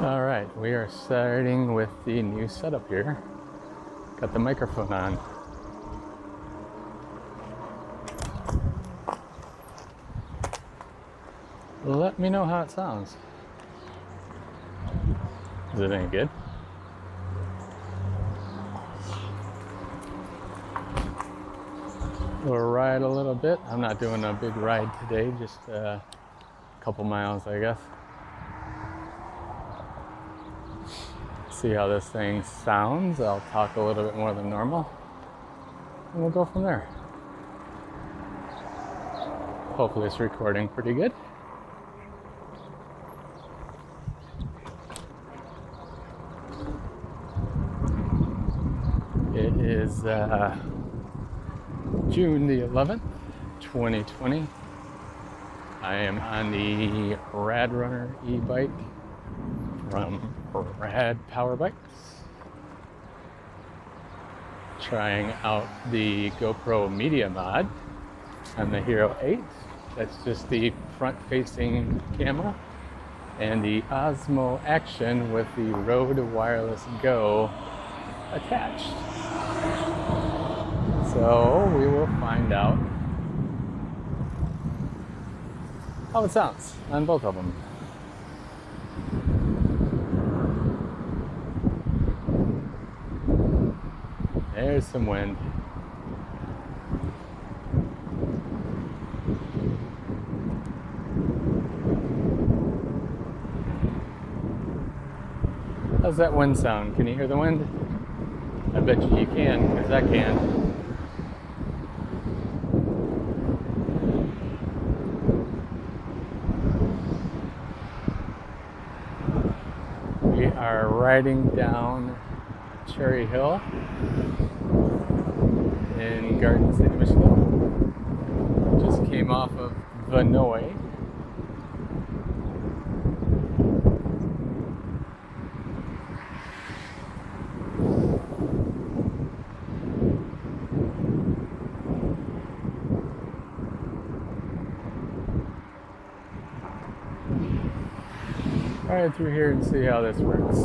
All right, we are starting with the new setup here. Got the microphone on. Let me know how it sounds. Is it any good? We'll ride a little bit. I'm not doing a big ride today, just a couple miles, I guess. See how this thing sounds. I'll talk a little bit more than normal, and we'll go from there. Hopefully it's recording pretty good. It is June the 11th, 2020. I am on the radrunner e-bike from Rad Power Bikes, trying out the GoPro Media Mod on the Hero 8. That's just the front-facing camera, and the OSMO Action with the Rode Wireless Go attached. So we will find out how it sounds on both of them. There's some wind. How's that wind sound? Can you hear the wind? I bet you can, because I can. We are riding down Cherry Hill in Garden City, Michigan. Just came off of VENOY. Ride through here and see how this works.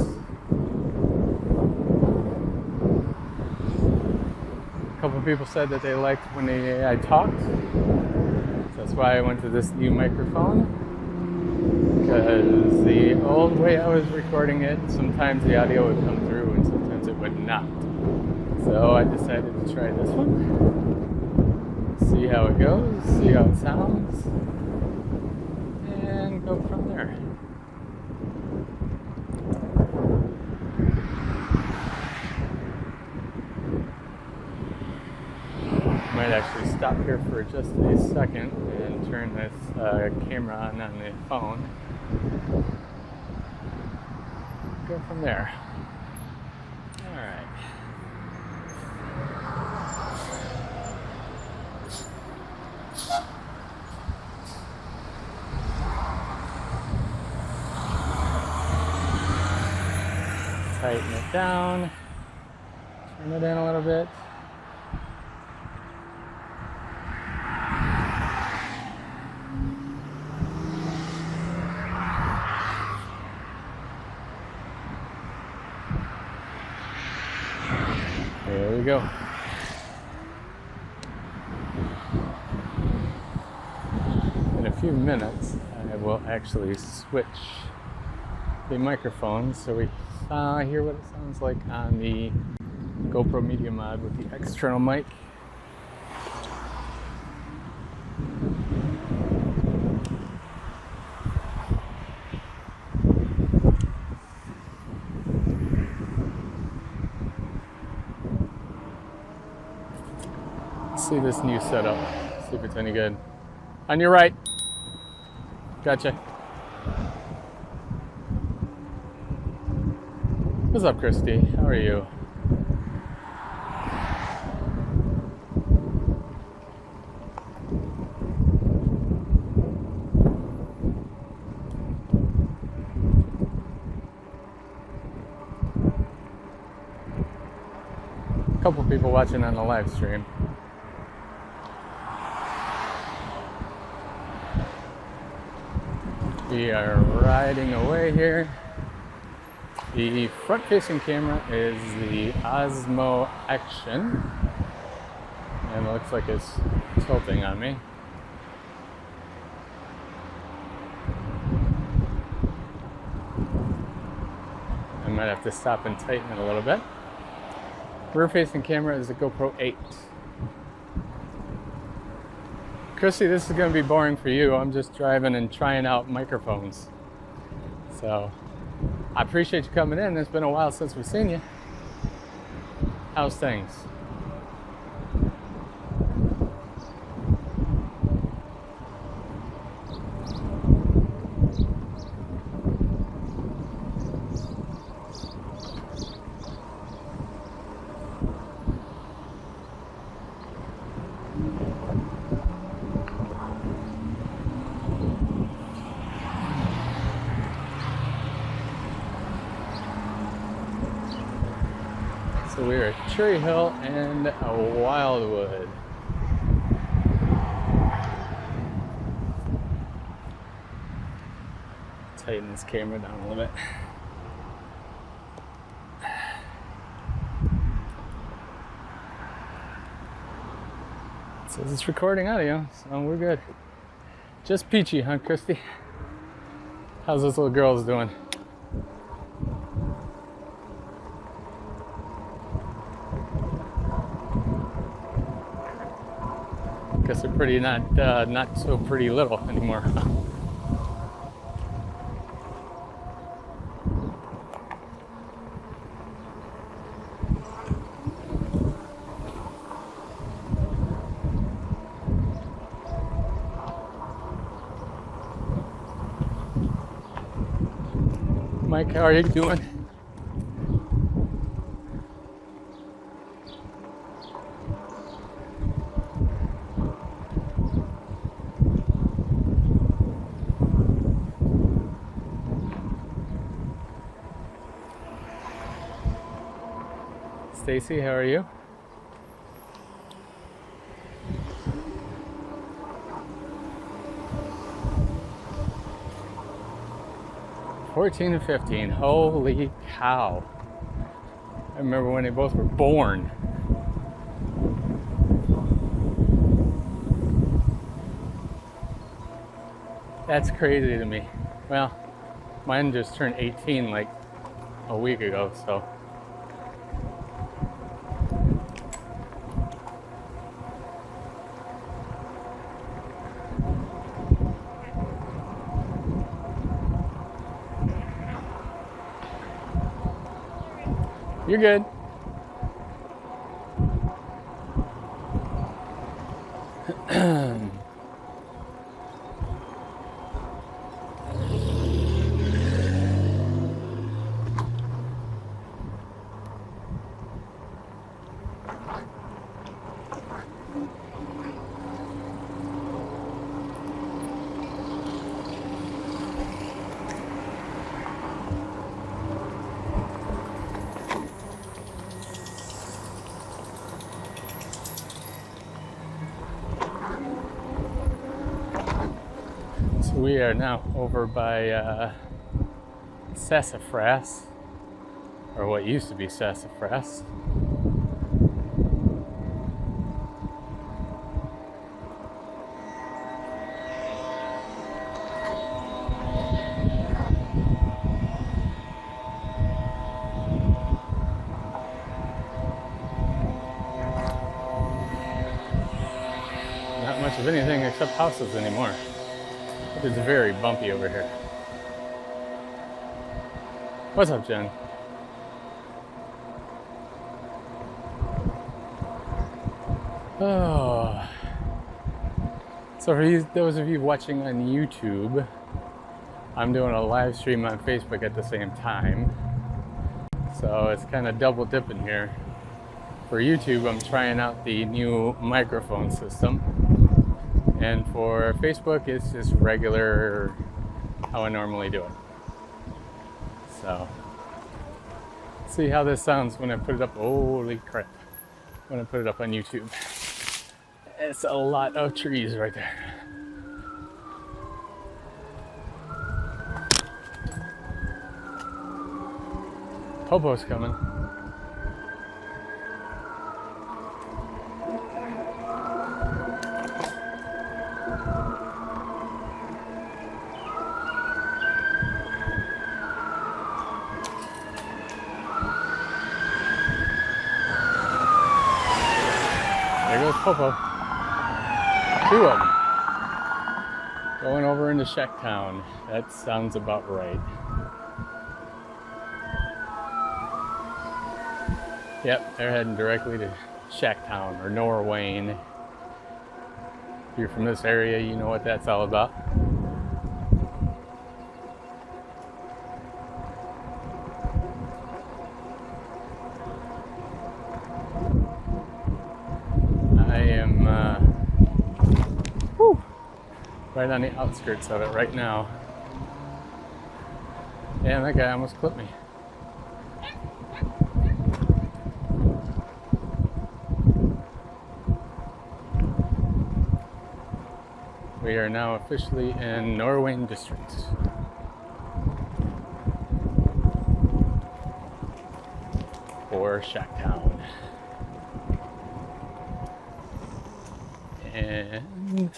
A couple of people said that they liked when I talked. So that's why I went to this new microphone. Because the old way I was recording it, sometimes the audio would come through and sometimes it would not. So I decided to try this one. See how it goes, see how it sounds, and go from there. Might actually stop here for just a second and turn this camera on the phone. Go from there. All right. Tighten it down. Turn it in a little bit. There we go. In a few minutes, I will actually switch the microphones so we hear what it sounds like on the GoPro Media Mod with the external mic. See this new setup. See if it's any good. On your right. Gotcha. What's up, Christy? How are you? A couple people watching on the live stream. We are riding away here. The front-facing camera is the OSMO Action, and it looks like it's tilting on me. I might have to stop and tighten it a little bit. Rear-facing camera is the GoPro 8. Chrissy, this is going to be boring for you. I'm just driving and trying out microphones. So, I appreciate you coming in. It's been a while since we've seen you. How's things? So we are at Cherry Hill and Wildwood. Tighten this camera down a little bit. It says it's recording audio, so we're good. Just peachy, huh, Christy? How's those little girls doing? Guess they're pretty not so pretty little anymore. Mike, how are you doing? Stacy, how are you? $14 and $15. Holy cow. I remember when they both were born. That's crazy to me. Well, mine just turned 18 like a week ago, so. You're good. We are now over by Sassafras, or what used to be Sassafras. Not much of anything except houses anymore. It's very bumpy over here. What's up, Jen? Oh. So for those of you watching on YouTube, I'm doing a live stream on Facebook at the same time. So it's kind of double dipping here. For YouTube, I'm trying out the new microphone system. And for Facebook, it's just regular, how I normally do it. So, see how this sounds when I put it up. Holy crap. When I put it up on YouTube. It's a lot of trees right there. Popo's coming. There goes Popo. 2 of them. Going over into Shacktown. That sounds about right. Yep, they're heading directly to Shacktown or Norwayne. If you're from this area, you know what that's all about. I am right on the outskirts of it right now. Damn, that guy almost clipped me. We are now officially in Norwayne District. For Shacktown. And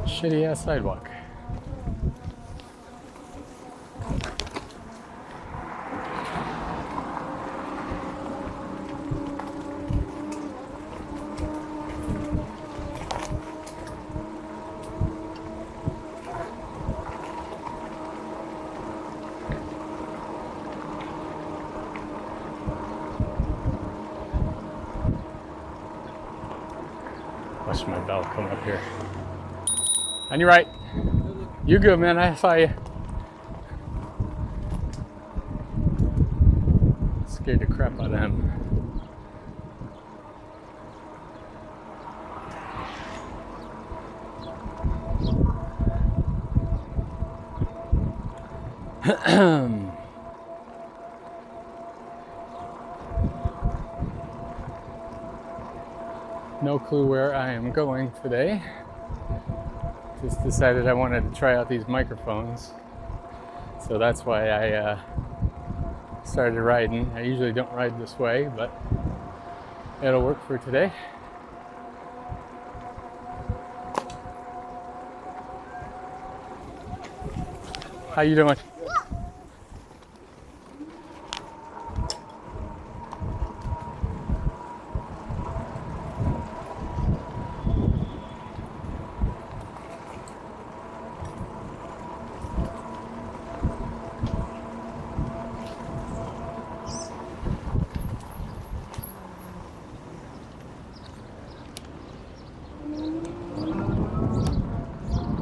shitty ass sidewalk. Watch my bell come up here. On your right. You good, man? I saw you. Scared the crap out of him. No clue where I am going today. Just decided I wanted to try out these microphones. So that's why I started riding. I usually don't ride this way, but it'll work for today. How you doing?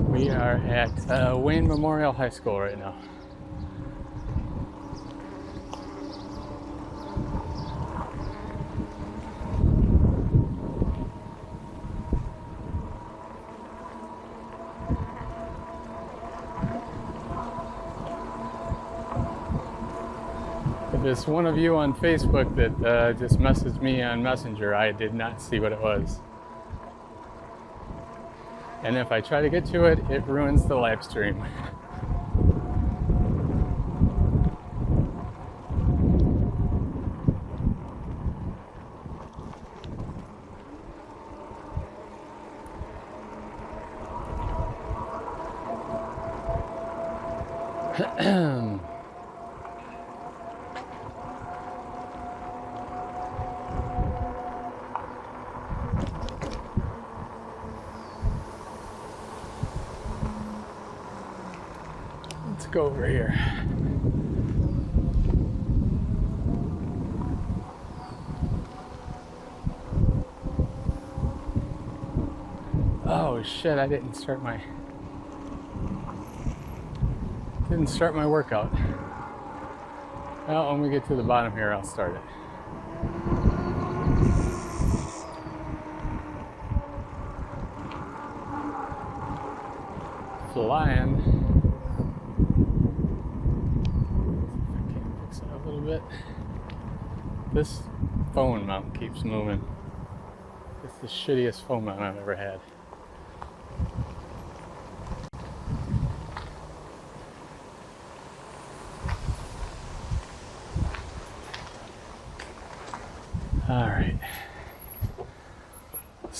We are at Wayne Memorial High School right now. If there's one of you on Facebook that just messaged me on Messenger, I did not see what it was. And if I try to get to it, it ruins the live stream. Let's go over here. Oh shit, I didn't start my workout. Well, when we get to the bottom here, I'll start it. Flying. I can fix it a little bit. This phone mount keeps moving. It's the shittiest phone mount I've ever had.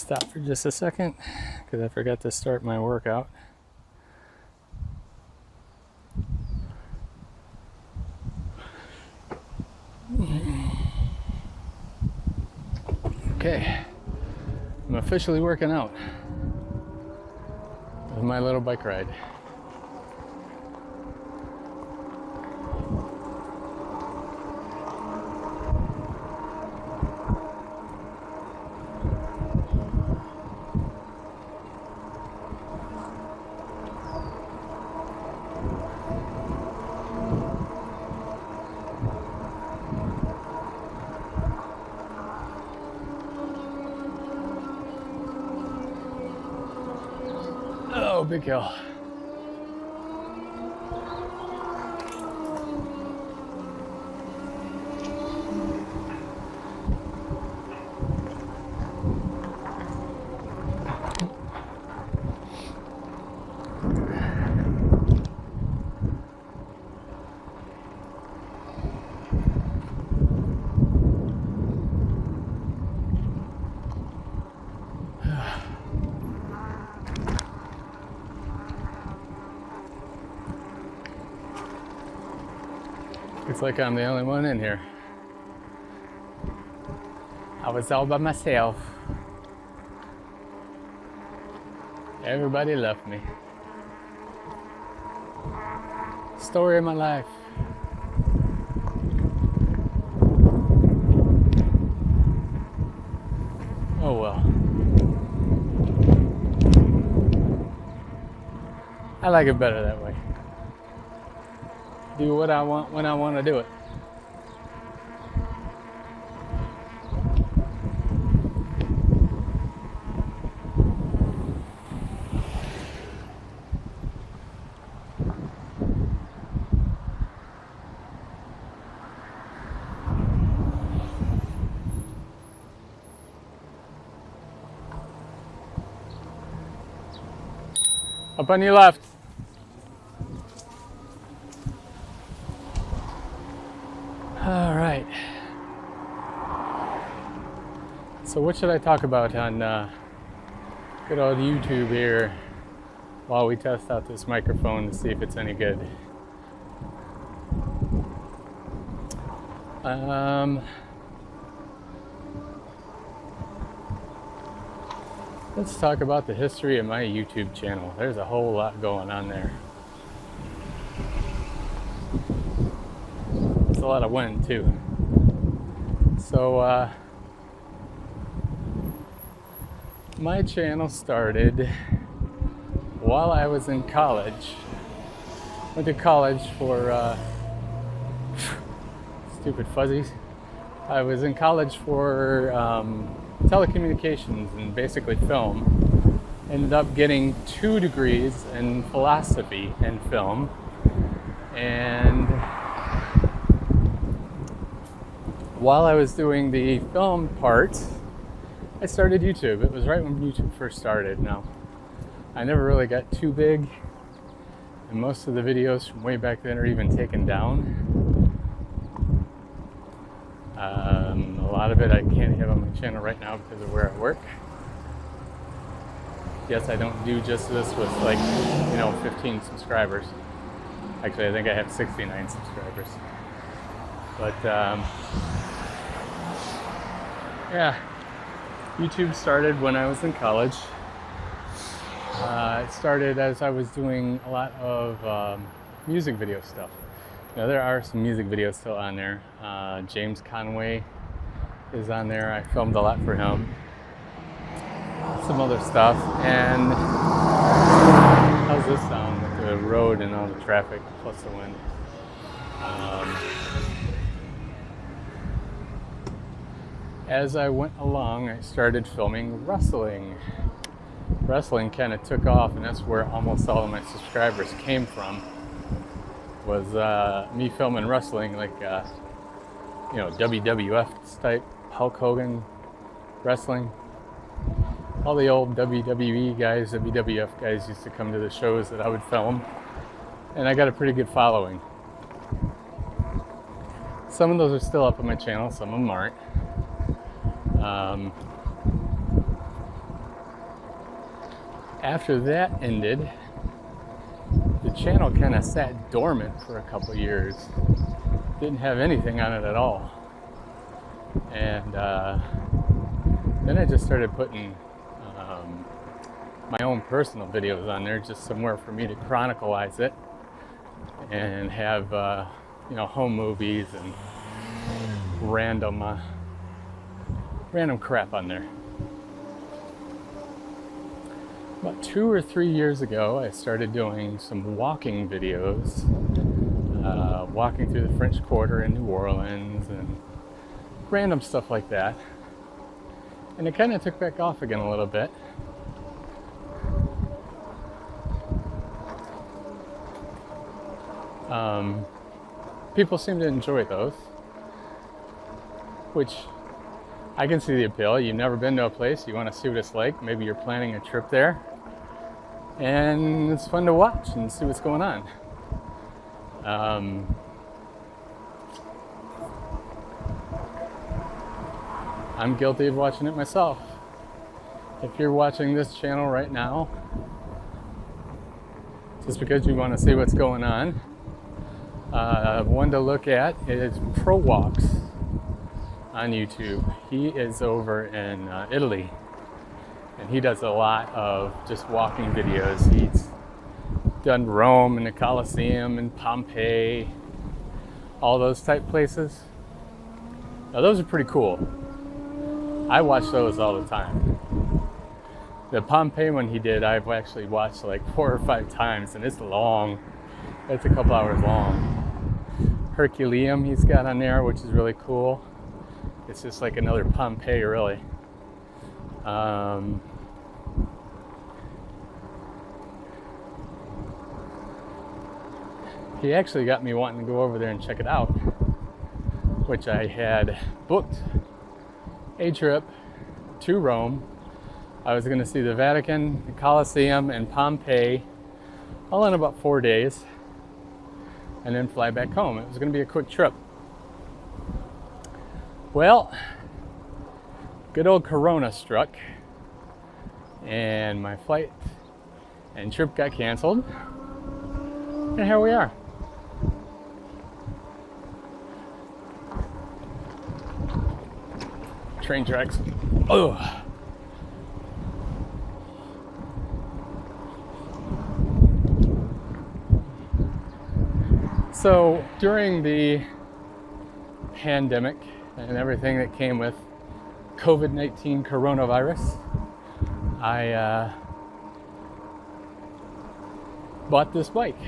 stop for just a second because I forgot to start my workout. Okay, I'm officially working out with my little bike ride. Oh, big hill. Looks like I'm the only one in here. I was all by myself. Everybody left me. Story of my life. Oh well. I like it better that way. Do what I want when I want to do it. Up on your left. All right. So what should I talk about on good old YouTube here while we test out this microphone to see if it's any good? Let's talk about the history of my YouTube channel. There's a whole lot going on there. It's a lot of wind too. So my channel started while I was in college. Went to college for stupid fuzzies. I was in college for telecommunications and basically film. Ended up getting 2 degrees in philosophy and film. And while I was doing the film part, I started YouTube. It was right when YouTube first started. Now, I never really got too big, and most of the videos from way back then are even taken down. A lot of it I can't have on my channel right now because of where I work. Yes, I don't do just this with 15 subscribers. Actually, I think I have 69 subscribers. But yeah, YouTube started when I was in college. It started as I was doing a lot of music video stuff. Now, there are some music videos still on there. James Conway is on there. I filmed a lot for him. Some other stuff. And how's this sound with the road and all the traffic plus the wind? As I went along, I started filming wrestling. Wrestling kind of took off, and that's where almost all of my subscribers came from. Was me filming wrestling, like WWF type, Hulk Hogan wrestling. All the old WWE guys, WWF guys used to come to the shows that I would film, and I got a pretty good following. Some of those are still up on my channel, some of them aren't. after that ended, the channel kind of sat dormant for a couple years. Didn't have anything on it at all. And then I just started putting my own personal videos on there, just somewhere for me to chronicleize it and have home movies and random crap on there. About 2 or 3 years ago, I started doing some walking videos, walking through the French Quarter in New Orleans and random stuff like that. And it kind of took back off again a little bit. People seem to enjoy those, which I can see the appeal. You've never been to a place, you want to see what it's like. Maybe you're planning a trip there, and it's fun to watch and see what's going on. I'm guilty of watching it myself. If you're watching this channel right now, just because you want to see what's going on, one to look at is Pro Walks on YouTube. He is over in Italy, and he does a lot of just walking videos. He's done Rome and the Colosseum and Pompeii, all those type places. Now those are pretty cool. I watch those all the time. The Pompeii one he did, I've actually watched like 4 or 5 times, and it's long. It's a couple hours long. Herculaneum he's got on there, which is really cool. It's just like another Pompeii, really. He actually got me wanting to go over there and check it out, which I had booked a trip to Rome. I was going to see the Vatican, the Colosseum, and Pompeii all in about 4 days, and then fly back home. It was going to be a quick trip. Well, good old Corona struck, and my flight and trip got canceled, and here we are. Train tracks. Oh. So during the pandemic and everything that came with COVID-19 coronavirus, I bought this bike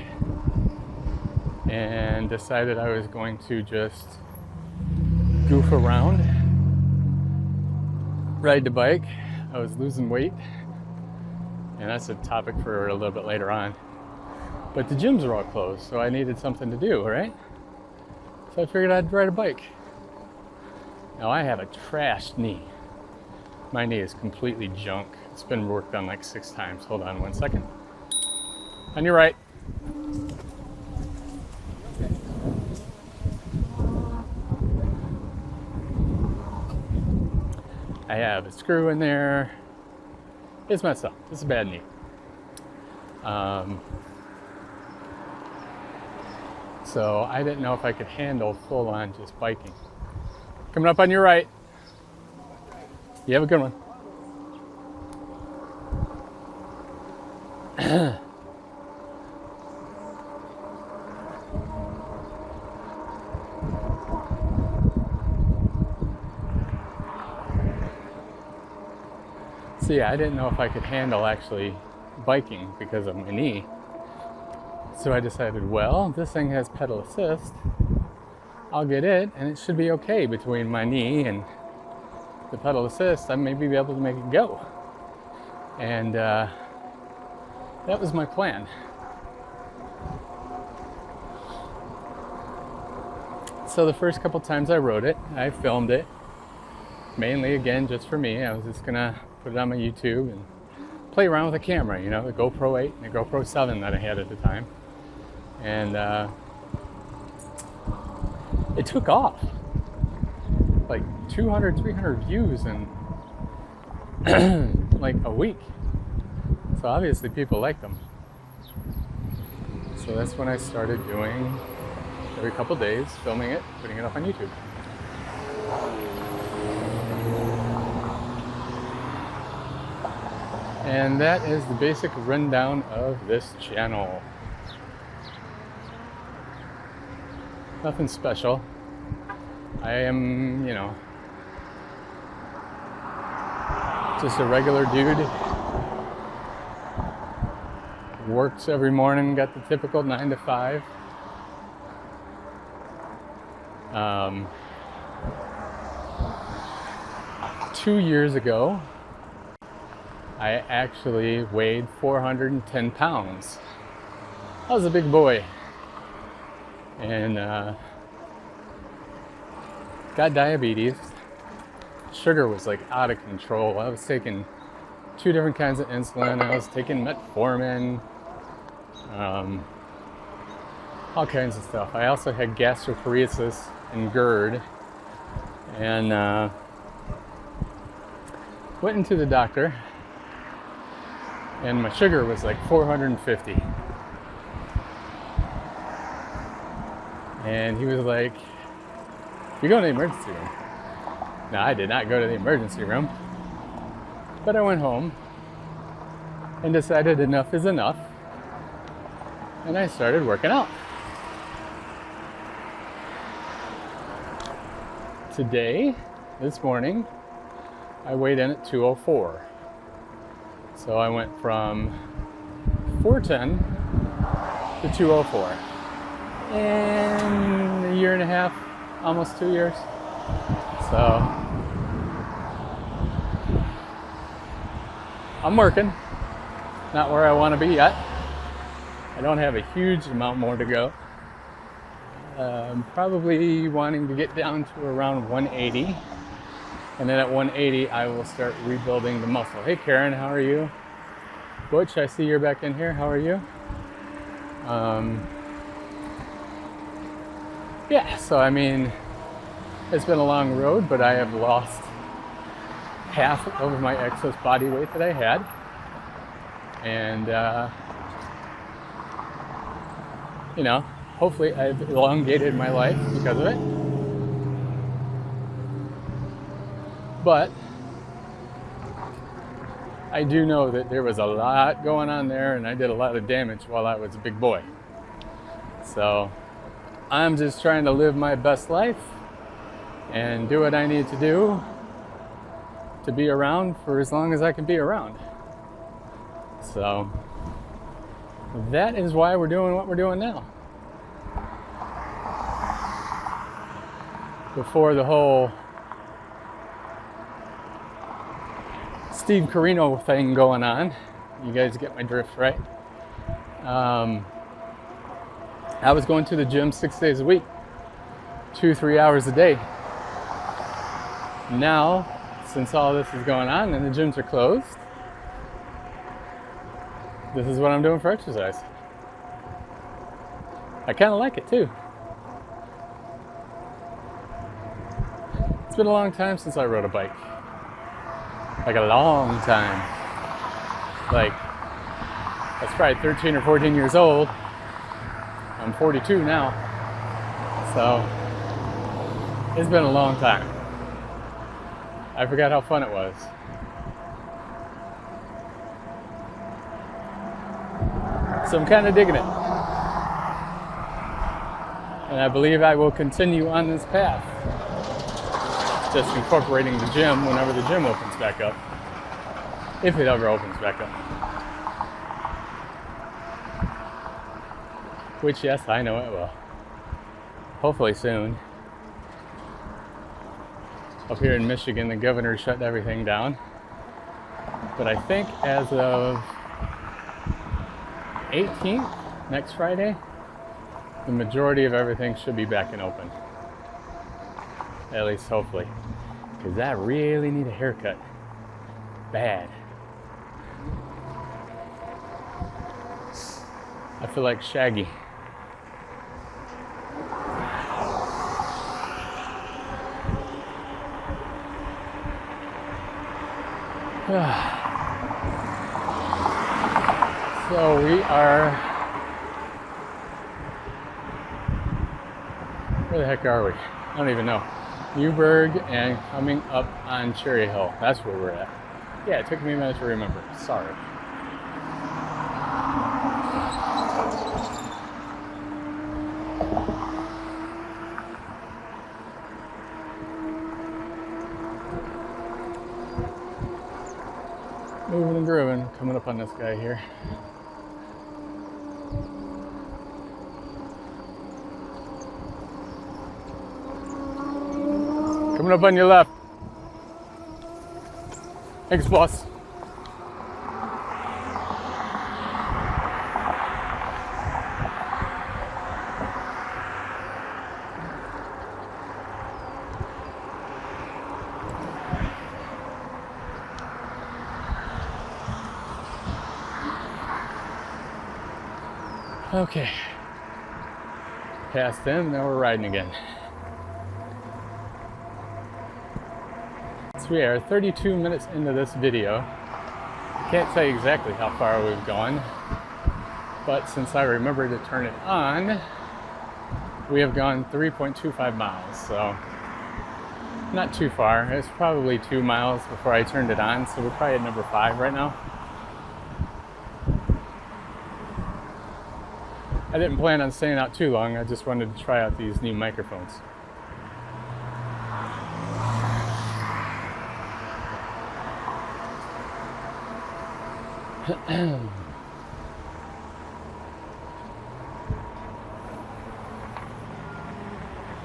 and decided I was going to just goof around, ride the bike. I was losing weight, and that's a topic for a little bit later on. But the gyms are all closed, so I needed something to do, right? So I figured I'd ride a bike. Now I have a trashed knee. My knee is completely junk. It's been worked on like 6 times. Hold on 1 second. On your right. I have a screw in there. It's messed up. It's a bad knee. So I didn't know if I could handle full on just biking. Coming up on your right. You have a good one. So yeah, I didn't know if I could handle actually biking because of my knee. So I decided, well, this thing has pedal assist. I'll get it, and it should be okay between my knee and the pedal assist. I may be able to make it go. And that was my plan. So the first couple times I rode it, I filmed it. Mainly, again, just for me. I was just gonna put it on my YouTube and play around with the camera, you know, the GoPro 8 and the GoPro 7 that I had at the time. And it took off. Like 200, 300 views in like a week. So obviously people like them. So that's when I started doing every couple days, filming it, putting it up on YouTube. And that is the basic rundown of this channel. Nothing special. I am, just a regular dude. Works every morning, got the typical 9 to 5. 2 years ago, I actually weighed 410 pounds. I was a big boy. And got diabetes. Sugar was like out of control. I was taking 2 different kinds of insulin. I was taking metformin, all kinds of stuff. I also had gastroparesis and GERD, and went into the doctor, and my sugar was like 450. And he was like, "You're going to the emergency room." Now, I did not go to the emergency room, but I went home and decided enough is enough, and I started working out. Today, this morning, I weighed in at 204. So I went from 410 to 204. In a year and a half, almost 2 years. So I'm working, not where I want to be yet. I don't have a huge amount more to go. I'm probably wanting to get down to around 180, and then at 180 I will start rebuilding the muscle. Hey Karen, how are you? Butch, I see you're back in here. How are you? Yeah, so I mean, it's been a long road, but I have lost half of my excess body weight that I had. And, hopefully I've elongated my life because of it. But I do know that there was a lot going on there, and I did a lot of damage while I was a big boy. So I'm just trying to live my best life and do what I need to do to be around for as long as I can be around. So that is why we're doing what we're doing now. Before the whole Steve Carino thing going on, you guys get my drift, right? I was going to the gym 6 days a week, 2-3 hours a day. Now, since all this is going on and the gyms are closed, this is what I'm doing for exercise. I kind of like it too. It's been a long time since I rode a bike. Like a long time. Like, I was probably 13 or 14 years old. I'm 42 now. So, it's been a long time. I forgot how fun it was. So I'm kind of digging it. And I believe I will continue on this path. Just incorporating the gym whenever the gym opens back up. If it ever opens back up. Which, yes, I know it will. Hopefully soon. Up here in Michigan, the governor shut everything down. But I think as of 18th, next Friday, the majority of everything should be back and open. At least hopefully. Because I really need a haircut. Bad. I feel like Shaggy. So we are, where the heck are we? I don't even know. Newburgh and coming up on Cherry Hill. That's where we're at. Yeah, it took me a minute to remember. Sorry. Moving and grooving, coming up on this guy here. Coming up on your left. Thanks, boss. Okay. Past them, now we're riding again. So we are 32 minutes into this video. I can't tell you exactly how far we've gone, but since I remember to turn it on, we have gone 3.25 miles, so not too far. It's probably 2 miles before I turned it on, so we're probably at number 5 right now. I didn't plan on staying out too long. I just wanted to try out these new microphones.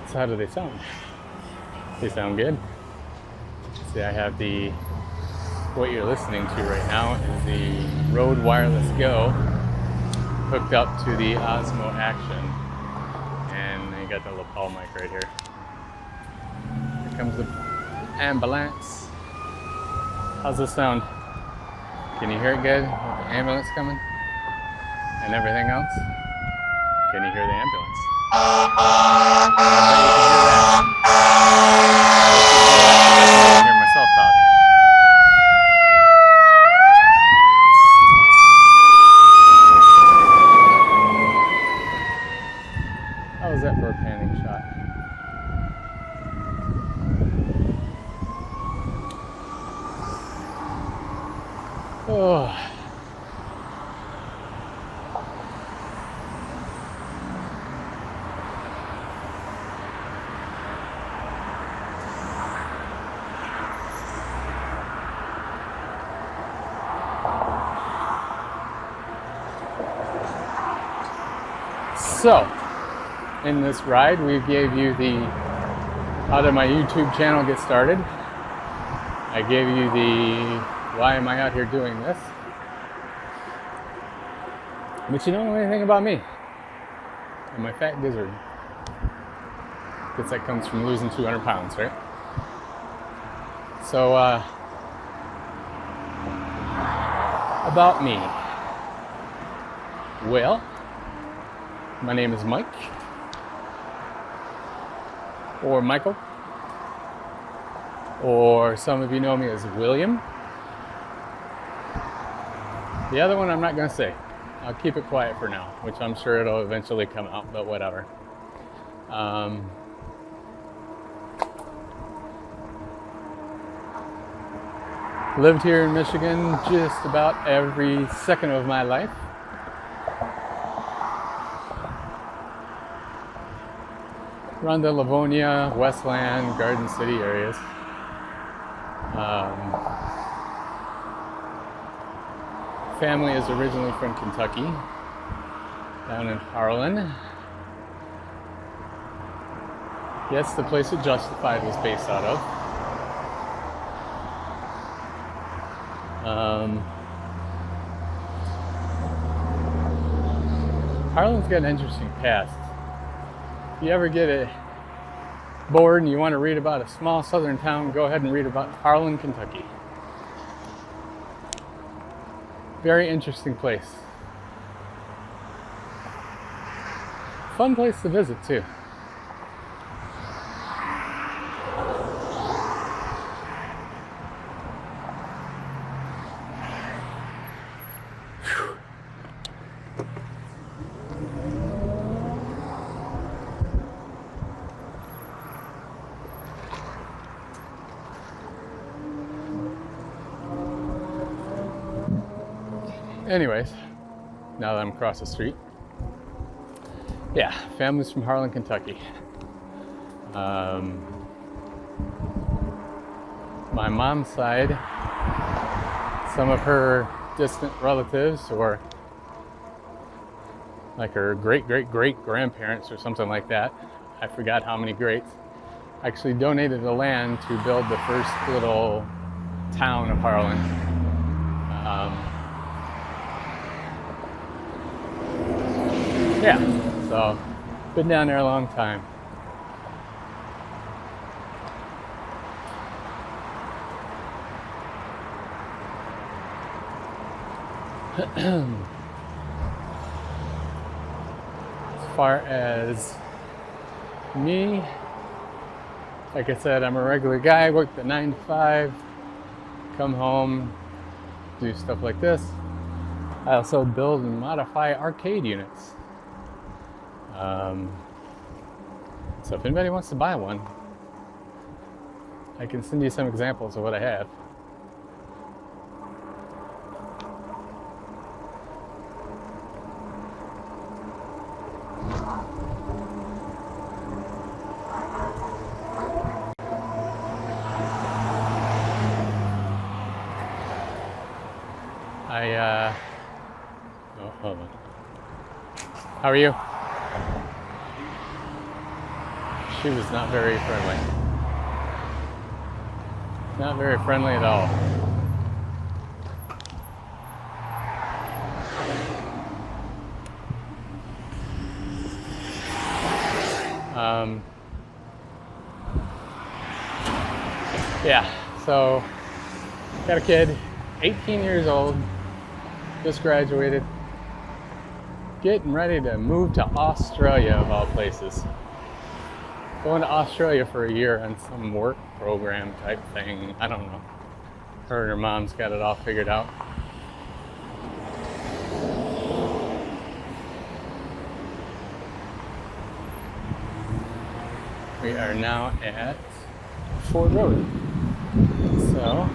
So how do they sound? They sound good. See, I have what you're listening to right now is the Rode Wireless Go hooked up to the OSMO Action. And you got the lapel mic right here. Here comes the ambulance. How's this sound? Can you hear it good with the ambulance coming and everything else? Can you hear the ambulance? I bet you can hear that. I can hear myself talk. How was that for a panning shot? Oh. So, in this ride, we gave you how did my YouTube channel get started? I gave you why am I out here doing this? But you don't know anything about me. I'm a fat gizzard. Guess that comes from losing 200 pounds, right? So, about me. Well, my name is Mike, or Michael, or some of you know me as William. The other one I'm not going to say. I'll keep it quiet for now, which I'm sure it'll eventually come out, but whatever. Lived here in Michigan just about every second of my life. Around the Livonia, Westland, Garden City areas. Family is originally from Kentucky, down in Harlan. Yes, the place that Justified was based out of. Harlan's got an interesting past. If you ever get bored and you want to read about a small southern town, go ahead and read about Harlan, Kentucky. Very interesting place. Fun place to visit too. Anyways, now that I'm across the street, yeah, family's from Harlan, Kentucky. My mom's side, some of her distant relatives, or like her great-great-great-grandparents or something like that, I forgot how many greats, actually donated the land to build the first little town of Harlan. Yeah, so been down there a long time. As far as me, like I said, I'm a regular guy, work the 9 to 5, come home, do stuff like this. I also build and modify arcade units. So if anybody wants to buy one, I can send you some examples of what I have. Oh, hold on. How are you? She was not very friendly. Not very friendly at all. Yeah, so got a kid, 18 years old, just graduated, getting ready to move to Australia of all places. Going to Australia for a year on some work program type thing. I don't know. Her and her mom's got it all figured out. We are now at Ford Road. So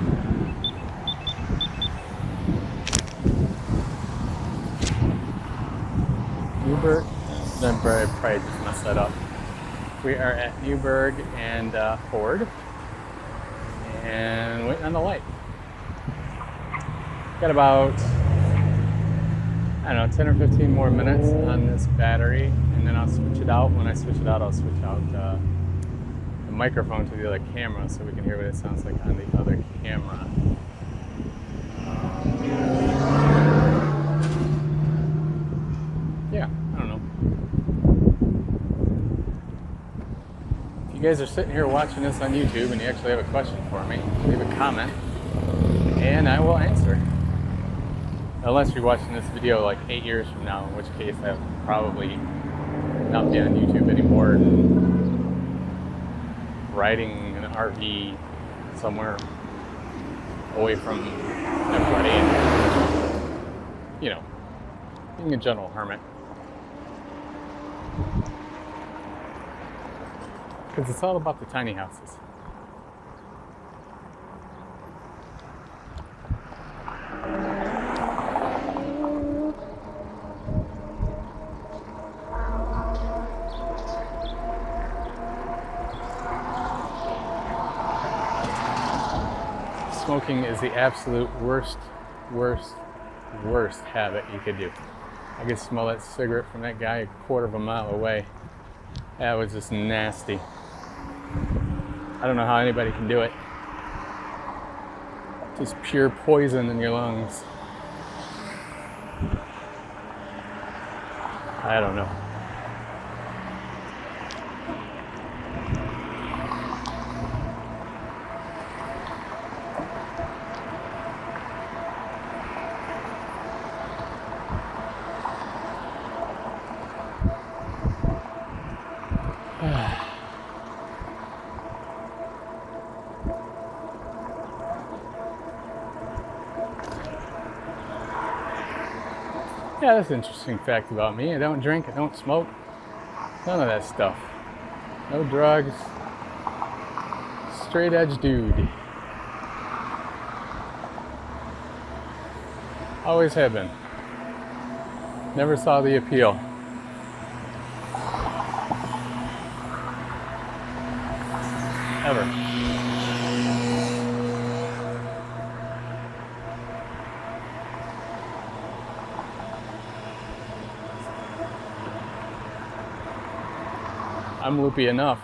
Newburgh, then probably just messed that up. We are at Newburgh and Ford, and waiting on the light. Got about, I don't know, 10 or 15 more minutes on this battery, and then I'll switch it out. When I switch it out, I'll switch out the microphone to the other camera so we can hear what it sounds like on the other camera. Yeah, I don't know. If you guys are sitting here watching this on YouTube and you actually have a question for me, leave a comment and I will answer. Unless you're watching this video like 8 years from now, in which case I'll probably not be on YouTube anymore and riding an RV somewhere away from everybody and, you know, being a general hermit. Because it's all about the tiny houses. Smoking is the absolute worst habit you could do. I could smell that cigarette from that guy a quarter of a mile away. That was just nasty. I don't know how anybody can do it. Just pure poison in your lungs. I don't know. Yeah, that's an interesting fact about me. I don't drink, I don't smoke, none of that stuff. No drugs. Straight edge dude. Always have been. Never saw the appeal. Ever. I'm loopy enough.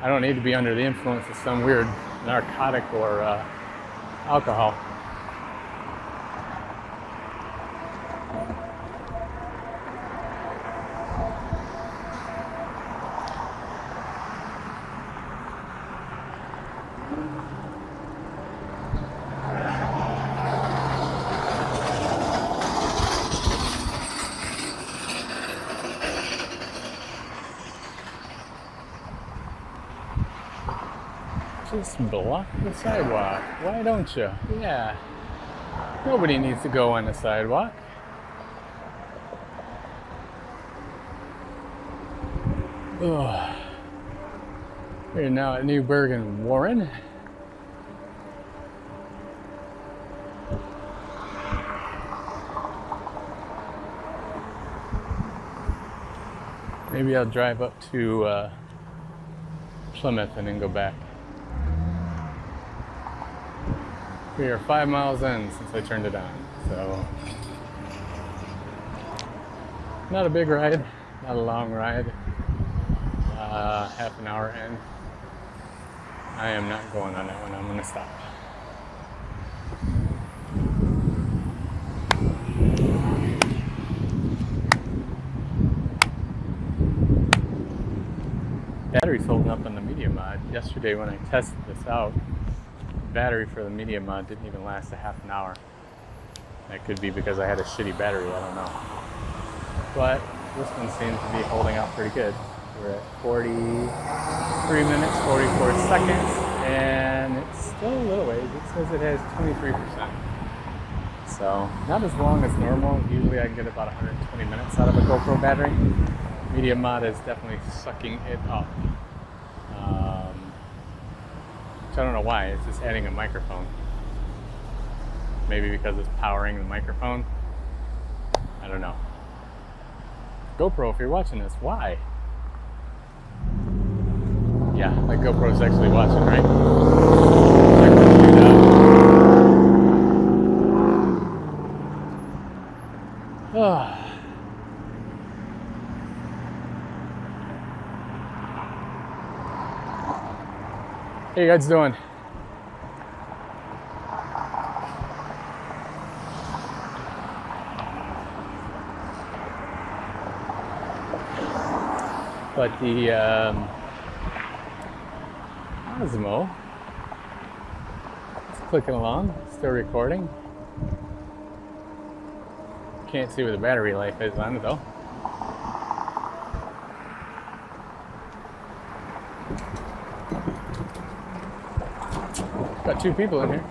I don't need to be under the influence of some weird narcotic or alcohol. Just block the sidewalk. Why don't you? Yeah. Nobody needs to go on the sidewalk. Ugh. We're now at New Bergen Warren. Maybe I'll drive up to Plymouth and then go back. We are 5 miles in since I turned it on, so not a big ride, not a long ride. Half an hour in. I am not going on that one. I'm going to stop. Battery's holding up on the Media Mod. Yesterday when I tested this out, battery for the Media Mod didn't even last a half an hour. That could be because I had a shitty battery, I don't know. But this one seems to be holding out pretty good. We're at 43 minutes, 44 seconds, and it's still a little ways. It says it has 23%. So not as long as normal. Usually I can get about 120 minutes out of a GoPro battery. Media Mod is definitely sucking it up. I don't know why, it's just adding a microphone. Maybe because it's powering the microphone. I don't know. GoPro, if you're watching this, why? Yeah, like GoPro's actually watching, right? Check this out. How you guys doing? But the OSMO, it's clicking along, still recording. Can't see what the battery life is on it though. Got 2 people in here.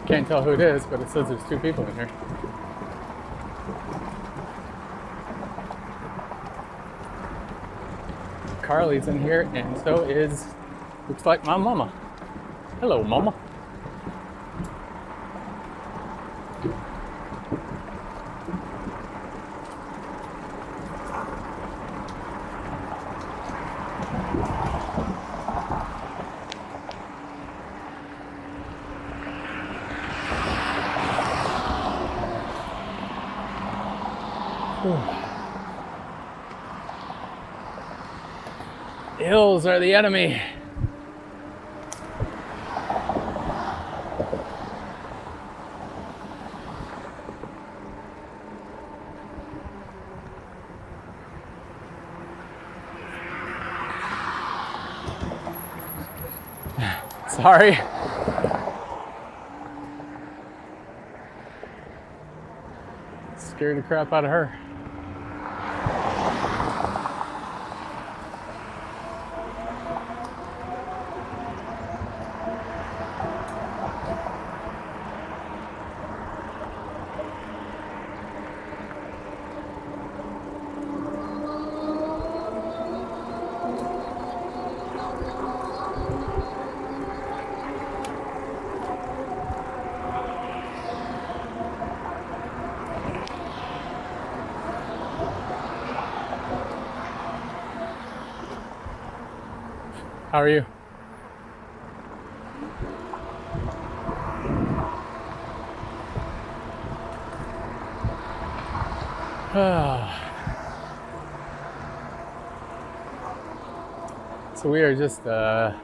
Can't tell who it is, but it says there's 2 people in here. Carly's in here, and so is, looks like my mama. Hello, mama. Hills are the enemy. Sorry. Scared the crap out of her. How are you? So we are just a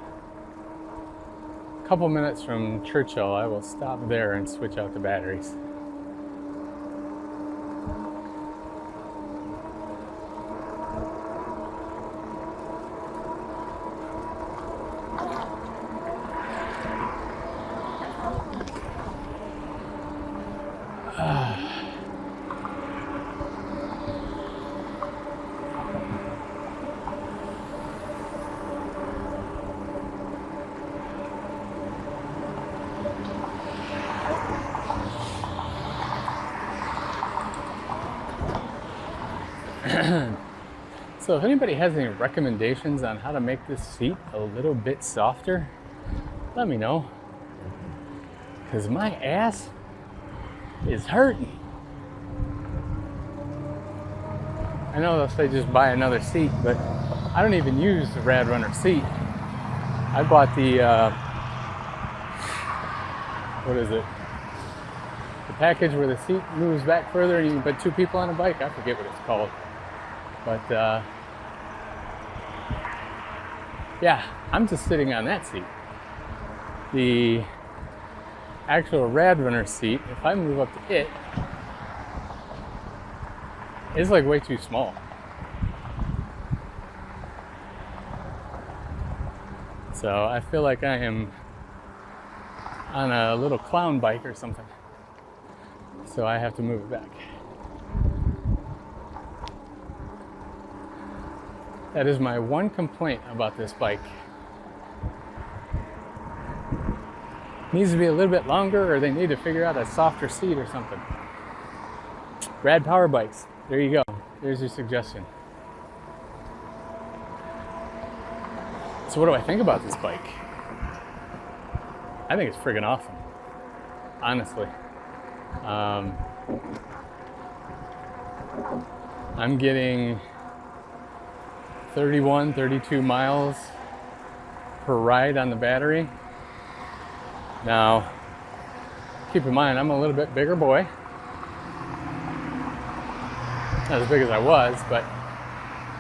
couple minutes from Churchill. I will stop there and switch out the batteries. So if anybody has any recommendations on how to make this seat a little bit softer, let me know. Because my ass is hurting. I know they'll say just buy another seat, but I don't even use the radrunner seat. I bought the, what is it? The package where the seat moves back further and you can put two people on a bike. I forget what it's called. But yeah, I'm just sitting on that seat. The actual radrunner seat, if I move up to it, it's like way too small. So I feel like I am on a little clown bike or something. So I have to move it back. That is my one complaint about this bike. Needs to be a little bit longer, or they need to figure out a softer seat or something. Rad Power Bikes. There you go. There's your suggestion. So what do I think about this bike? I think it's friggin' awesome. Honestly. I'm getting 31, 32 miles per ride on the battery. Now, keep in mind, I'm a little bit bigger boy. Not as big as I was, but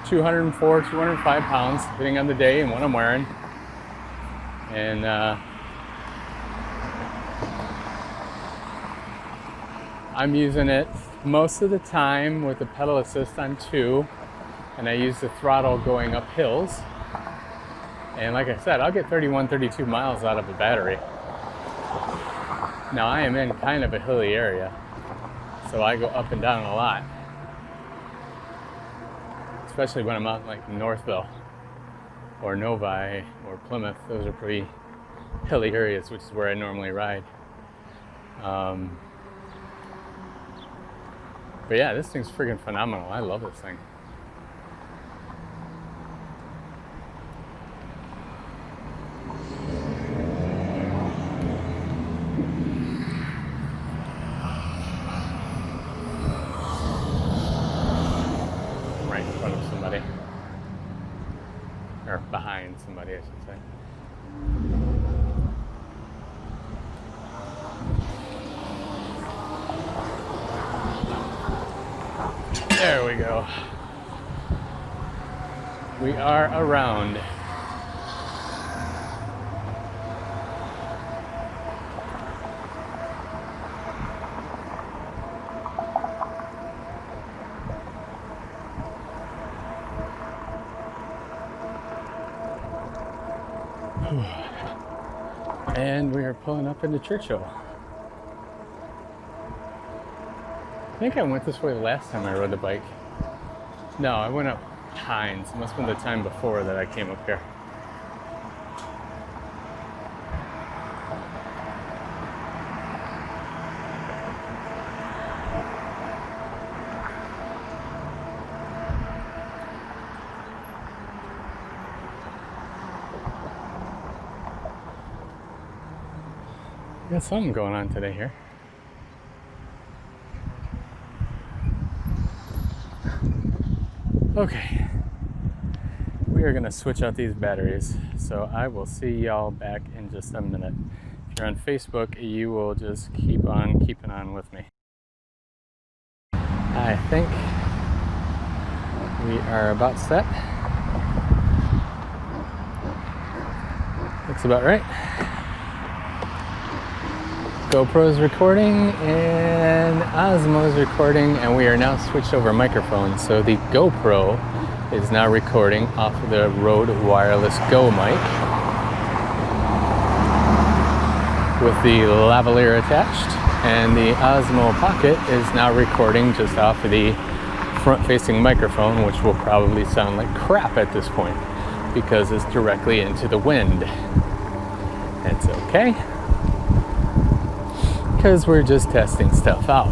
204, 205 pounds, depending on the day and what I'm wearing. And I'm using it most of the time with the pedal assist on 2. And I use the throttle going up hills. And like I said, I'll get 31, 32 miles out of a battery. Now I am in kind of a hilly area, so I go up and down a lot. Especially when I'm out in like Northville or Novi or Plymouth. Those are pretty hilly areas, which is where I normally ride. But yeah, this thing's friggin' phenomenal. I love this thing. Or behind somebody, I should say. There we go. We are around. And we are pulling up into Churchill. I think I went this way last time I rode the bike. No, I went up HINES. It must have been the time before that I came up here. Got something going on today here. Okay, we are gonna switch out these batteries. So I will see y'all back in just a minute. If you're on Facebook, you will just keep on keeping on with me. I think we are about set. Looks about right. GoPro is recording and Osmo is recording, and we are now switched over microphones. So the GoPro is now recording off of the Rode Wireless Go mic with the lavalier attached, and the Osmo Pocket is now recording just off of the front-facing microphone, which will probably sound like crap at this point because it's directly into the wind. It's okay, because we're just testing stuff out.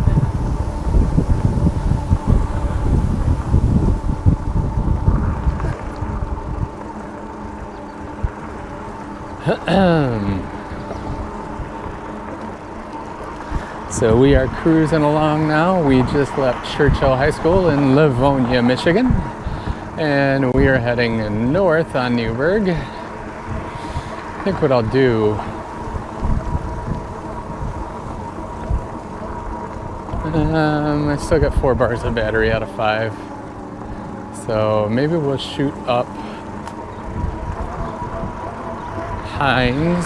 So we are cruising along now. We just left Churchill High School in Livonia, Michigan, and we are heading north on Newburgh. I think what I'll do, I still got 4 bars of battery out of 5, so maybe we'll shoot up HINES.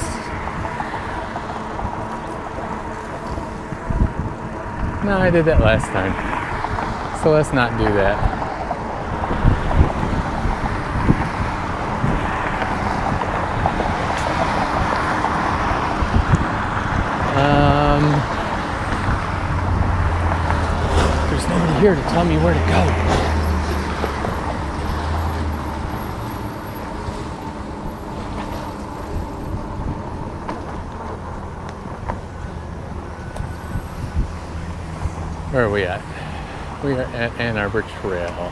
No, I did that last time, so let's not do that. There's nobody here to tell me where to go. Where are we at? We are at Ann Arbor Trail.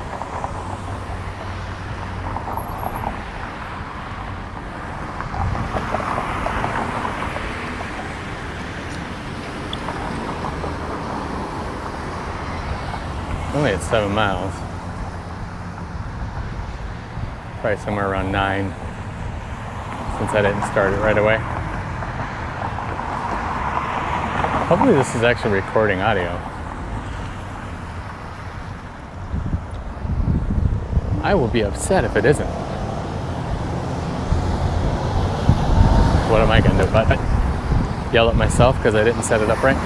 Only at 7 miles. Probably somewhere around 9, since I didn't start it right away. Hopefully this is actually recording audio. I will be upset if it isn't. What am I gonna do about it? Yell at myself because I didn't set it up right?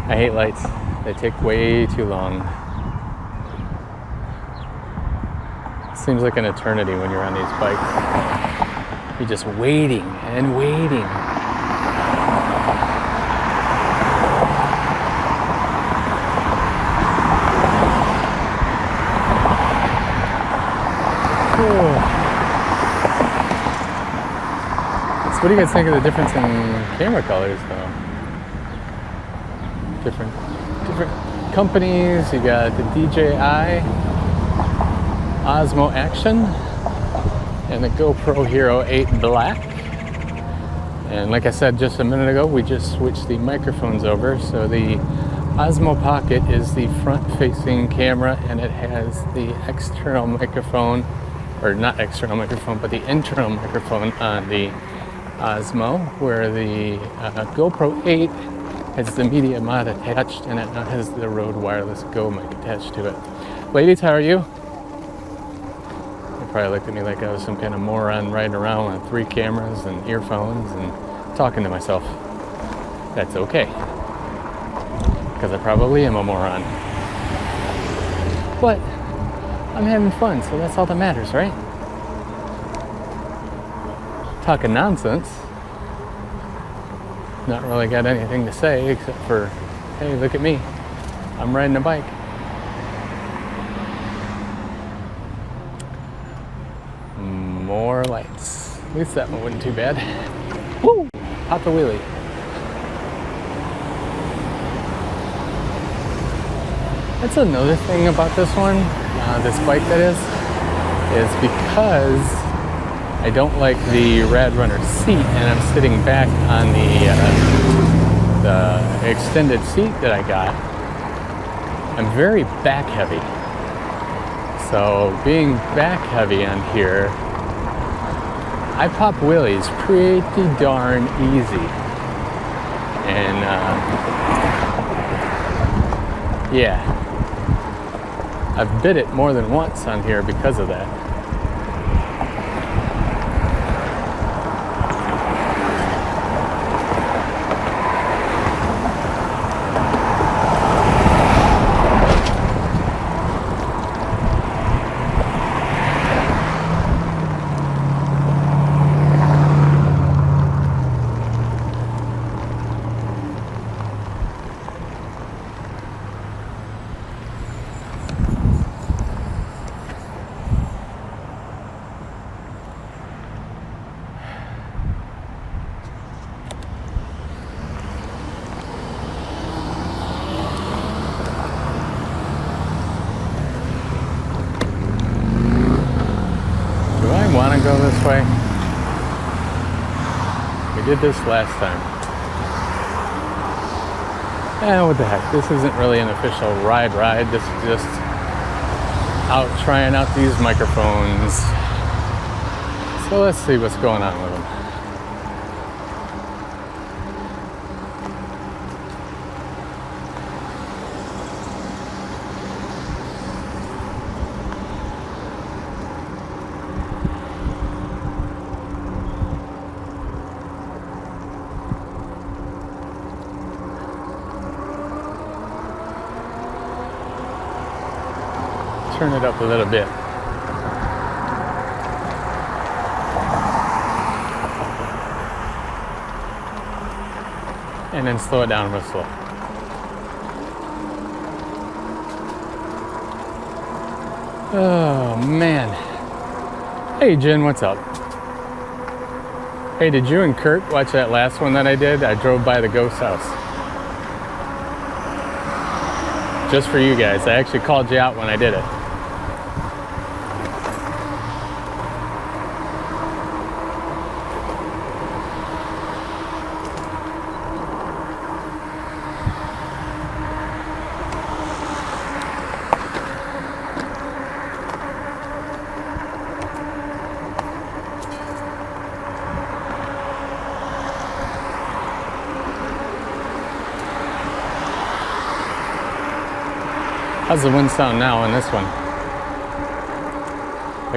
I hate lights. They take way too long. Seems like an eternity when you're on these bikes. You're just waiting and waiting. So what do you guys think of the difference in camera colors, though? Different companies. You got the DJI Osmo Action and the GoPro Hero 8 Black. And like I said just a minute ago, we just switched the microphones over. So the Osmo Pocket is the front-facing camera, and it has the external microphone, or not external microphone, but the internal microphone on the Osmo, where the GoPro 8 has the media mod attached, and it now has the Rode Wireless Go mic attached to it. Ladies, how are you? They probably looked at me like I was some kind of moron riding around with 3 cameras and earphones and talking to myself. That's okay, because I probably am a moron. But I'm having fun, so that's all that matters, right? Talking nonsense. Not really got anything to say except for, hey, look at me. I'm riding a bike. More lights. At least that one wasn't too bad. Woo! Pop the wheelie. That's another thing about this one, this bike that is. is because I don't like the radrunner seat, and I'm sitting back on the extended seat that I got. I'm very back heavy. So being back heavy on here, I pop wheelies pretty darn easy. And yeah, I've bit it more than once on here because of that. Want to go this way? We did this last time. What the heck? This isn't really an official ride. This is just out trying out these microphones. So let's see what's going on with them. Turn it up a little bit. And then slow it down real slow. Oh man. Hey Jen, what's up? Hey, did you and Kurt watch that last one that I did? I drove by the ghost house. Just for you guys. I actually called you out when I did it. How's the wind sound now on this one?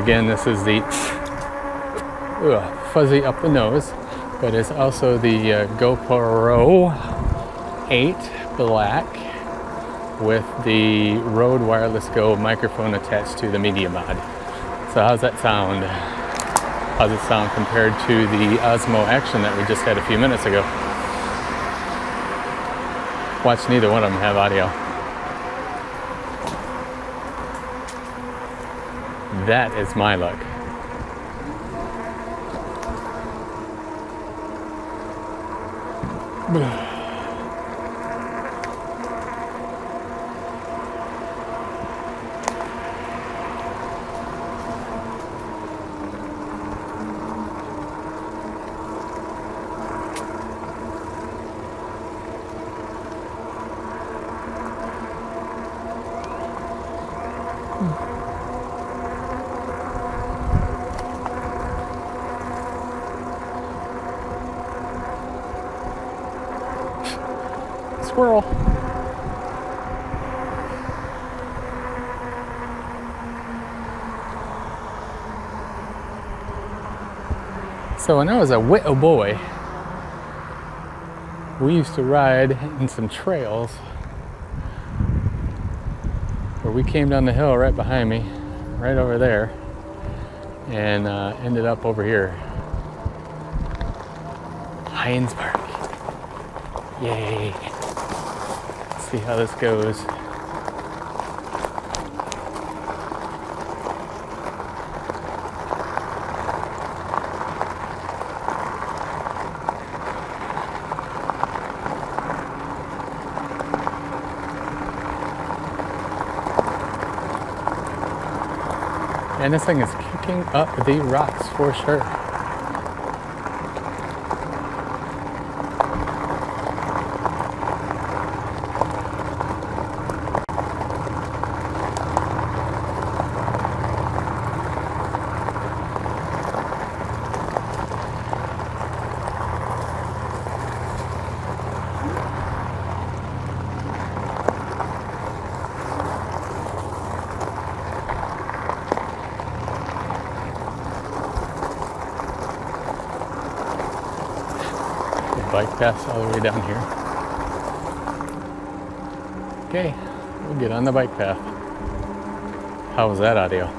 Again, this is the fuzzy up the nose, but it's also the GoPro 8 Black with the Rode Wireless Go microphone attached to the Media Mod. So how's that sound? How's it sound compared to the Osmo Action that we just had a few minutes ago? Watch, neither one of them have audio. That is my luck. Squirrel. So when I was a little boy, we used to ride in some trails where we came down the hill right behind me, right over there, and ended up over here. HINES Park. Yay. See how this goes. And this thing is kicking up the rocks for sure. Bike paths all the way down here. Okay, we'll get on the bike path. How was that audio?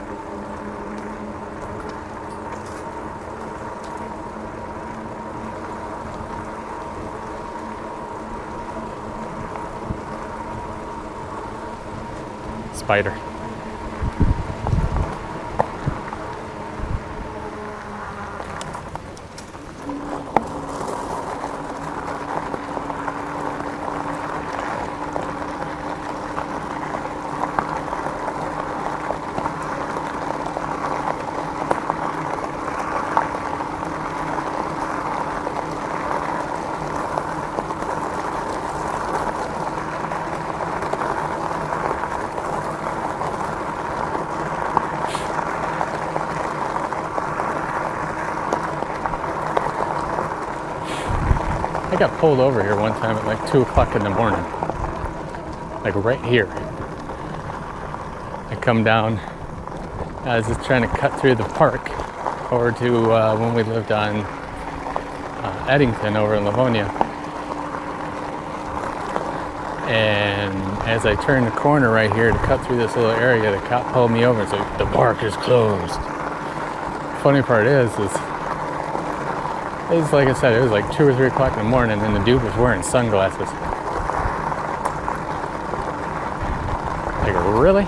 Spider. I got pulled over here one time at like 2 o'clock in the morning. Like right here. I come down, I was just trying to cut through the park over to when we lived on Eddington over in Livonia. And as I turned the corner right here to cut through this little area, the cop pulled me over and said, "The park is closed." Funny part is like I said, it was like 2 or 3 o'clock in the morning and the dude was wearing sunglasses. Like, really?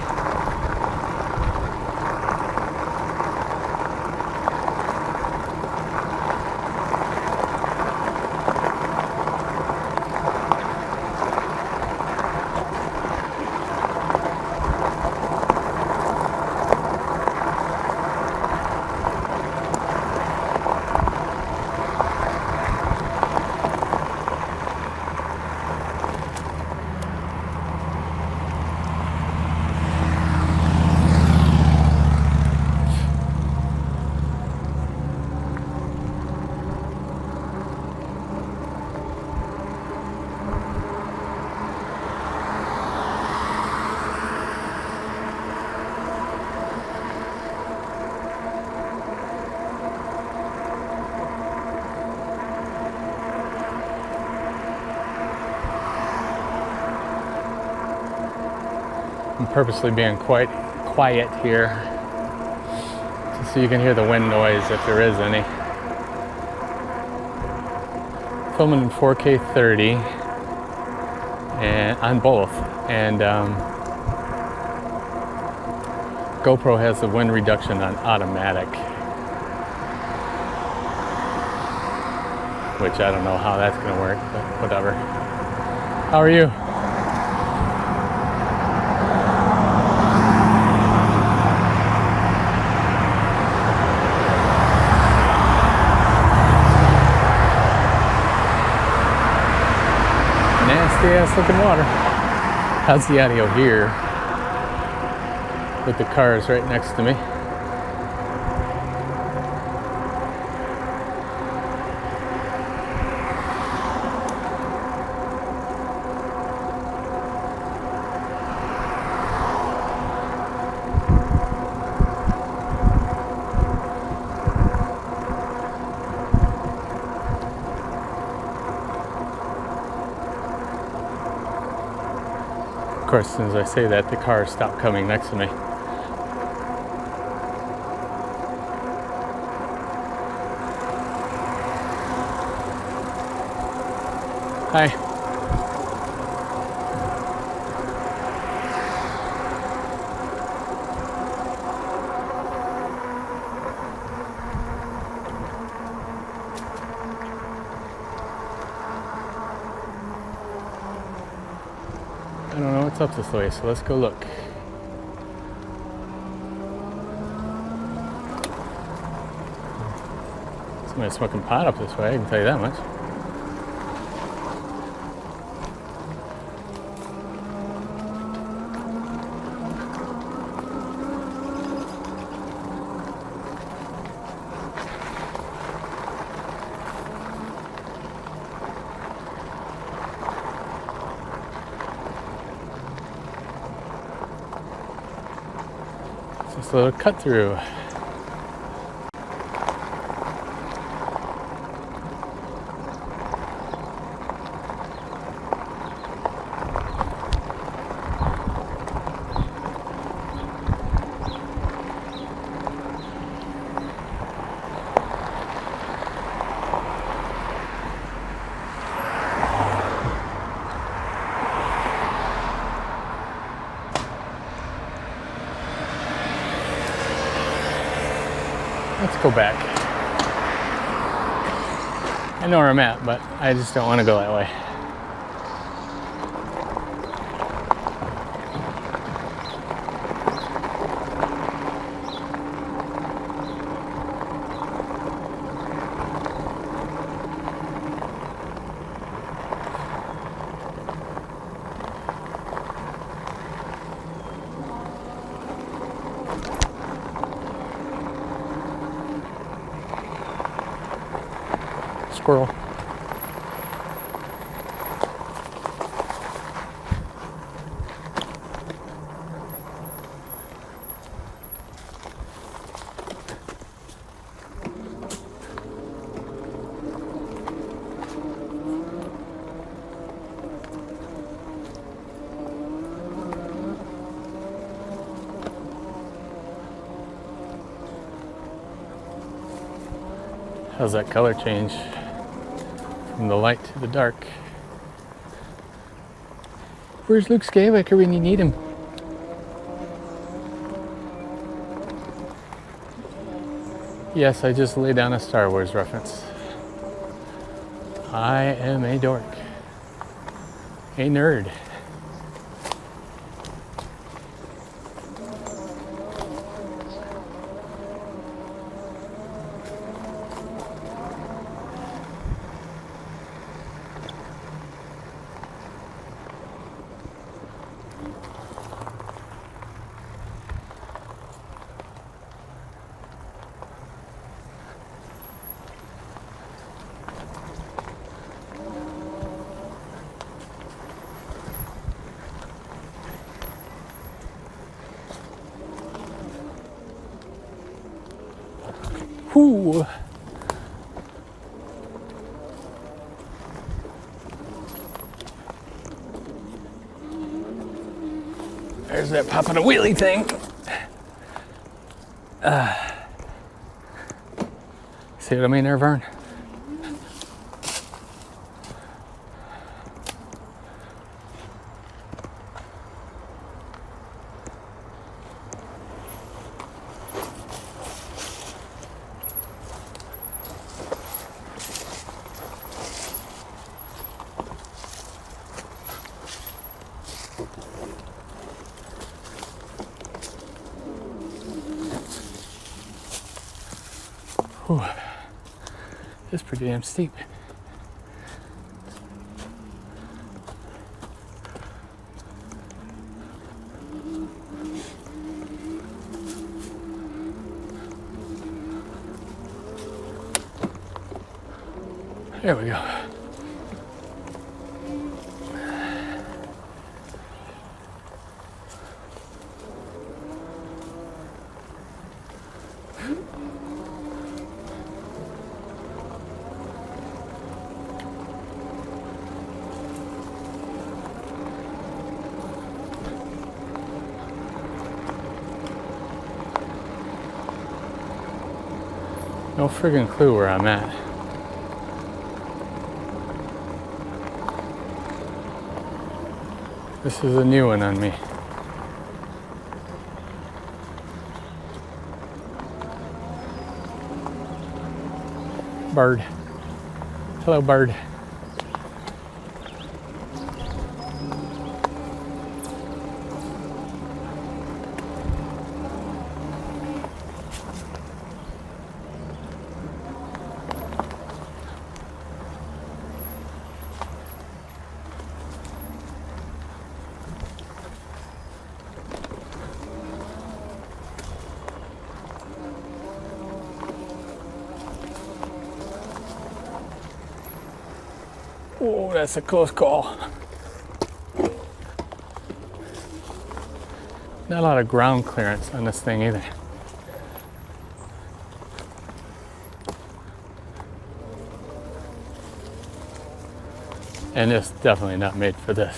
I'm purposely being quite quiet here so you can hear the wind noise if there is any. Filming in 4K 30 and on both, and GoPro has the wind reduction on automatic, which I don't know how that's gonna work, but whatever. How are you? Nasty ass looking water. How's the audio here with the cars right next to me? Of course, as soon as I say that, the cars stop coming next to me. Hi. I don't know what's up this way, so let's go look. Somebody's smoking pot up this way, I can tell you that much. It's just a little cut through. Let's go back. I know where I'm at, but I just don't want to go that way. Squirrel. How's that color change? From the light to the dark. Where's Luke Skywalker when you need him? Yes, I just laid down a Star Wars reference. I am a dork. A nerd. Whoo! There's that popping a wheelie thing. See what I mean there, Vern? Whew. It's pretty damn steep. There we go. No friggin' clue where I'm at. This is a new one on me. Bird. Hello, bird. Oh, that's a close call. Not a lot of ground clearance on this thing either. And it's definitely not made for this.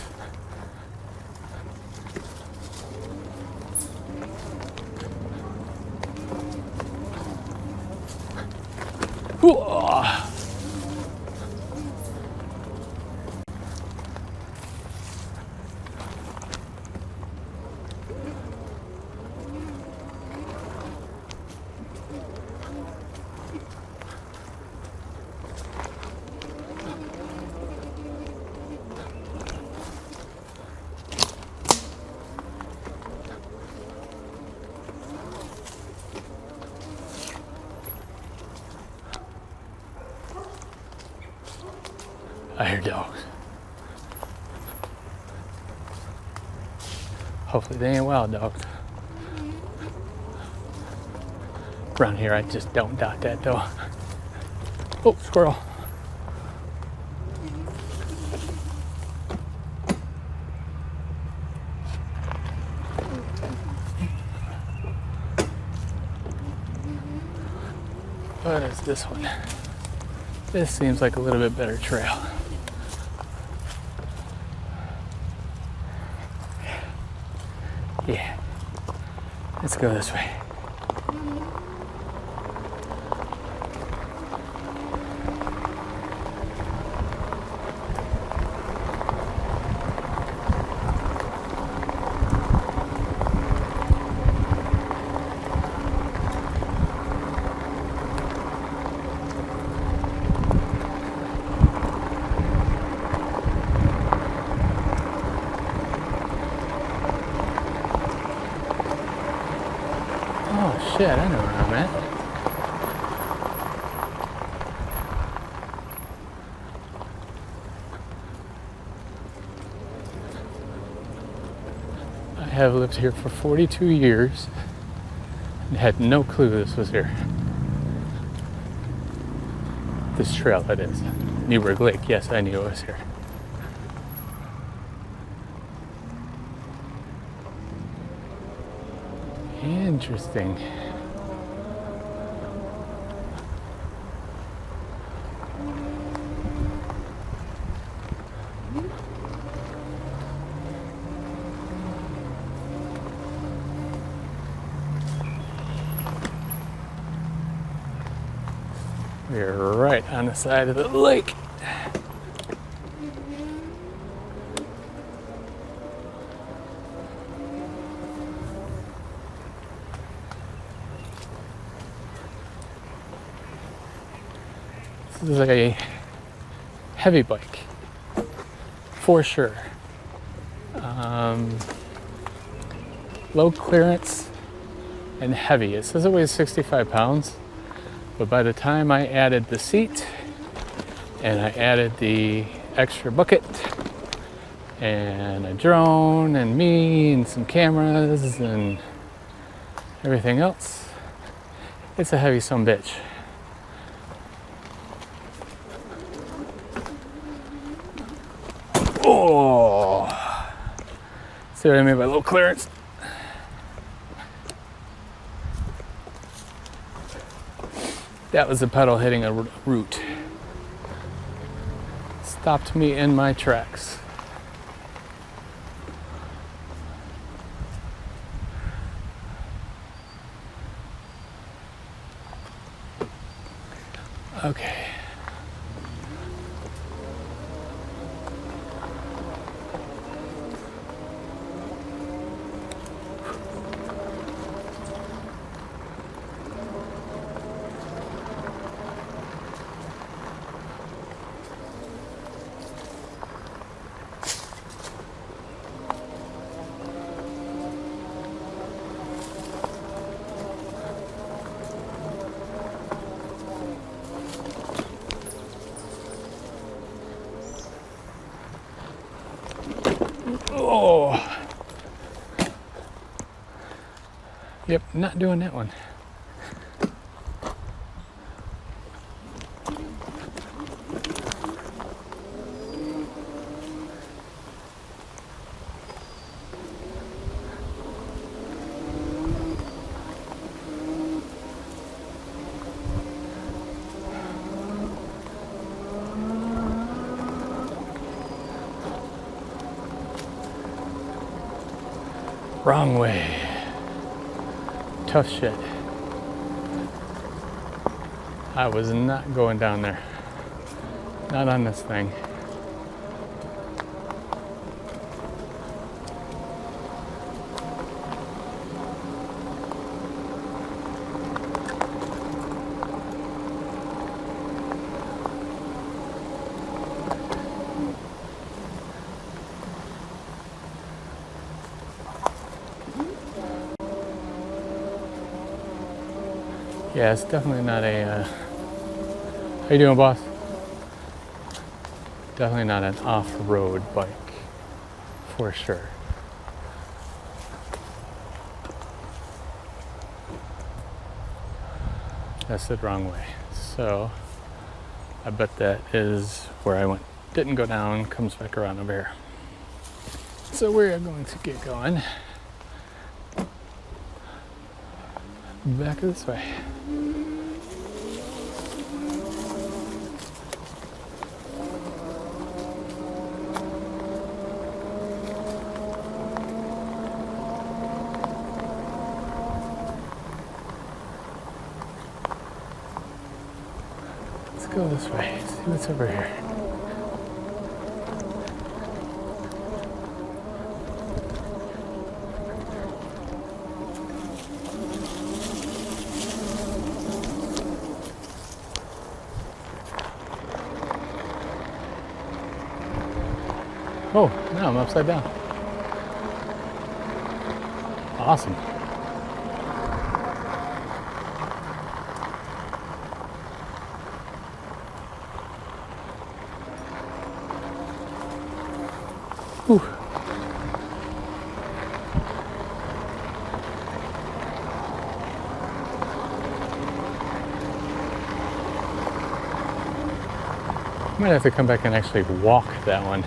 Whoa. I hear dogs. Hopefully they ain't wild dogs. Around here I just don't dot that though. Oh, squirrel. What is this one? This seems like a little bit better trail. Yeah, let's go this way. Oh shit, I know where I'm at. I have lived here for 42 years and had no clue this was here. This trail, that is. Newburgh Lake, yes, I knew it was here. Interesting. We're right on the side of the lake. This is a heavy bike, for sure. Low clearance and heavy. It says it weighs 65 pounds, but by the time I added the seat and I added the extra bucket and a drone and me and some cameras and everything else, it's a heavy sumbitch. Oh, see what I mean by low clearance? That was the pedal hitting a root. Stopped me in my tracks. Okay. Oh. Yep, not doing that one. Wrong way. Tough shit. I was not going down there. Not on this thing. Yeah, it's definitely not a, how you doing, boss? Definitely not an off-road bike, for sure. That's the wrong way. So, I bet that is where I went. Didn't go down, comes back around over here. So we are going to get going. Back this way. Let's go this way, see what's over here. Oh, now I'm upside down. Awesome. Whew. Might have to come back and actually walk that one.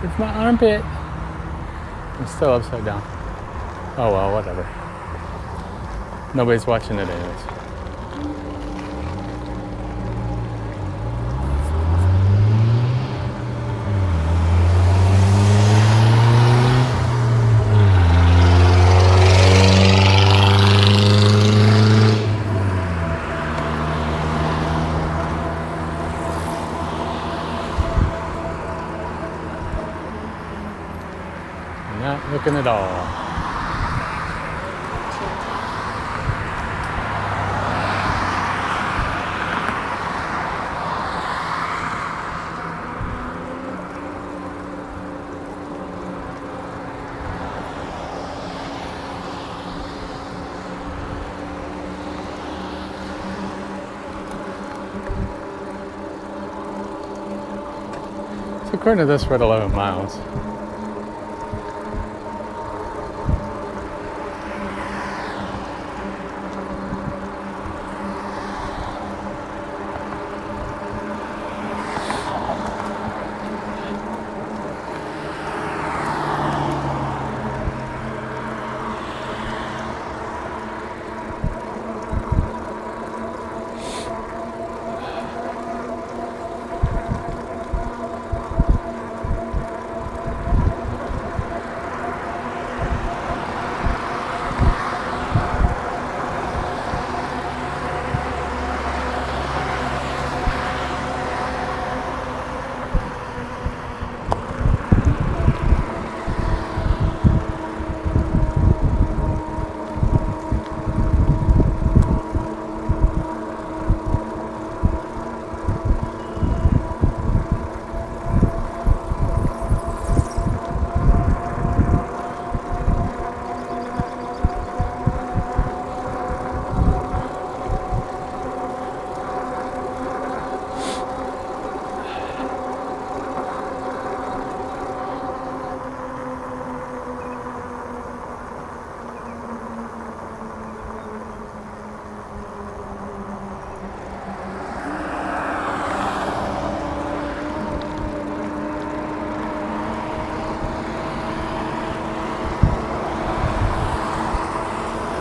It's my armpit. I'm still upside down. Oh well, whatever. Nobody's watching it anyways. Not looking at all. So according to this, we're at 11 miles.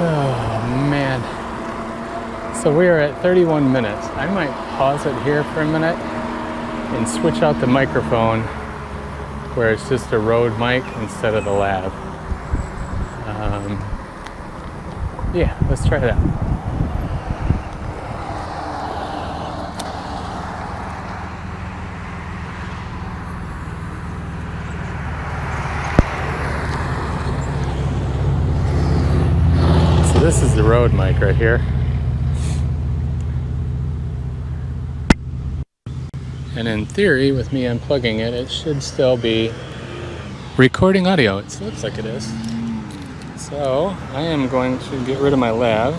Oh man. So we are at 31 minutes. I might pause it here for a minute and switch out the microphone where it's just a road mic instead of the lav. Yeah, let's try that. So this is the road mic right here. And in theory, with me unplugging it, it should still be recording audio. It looks like it is. So I am going to get rid of my lav.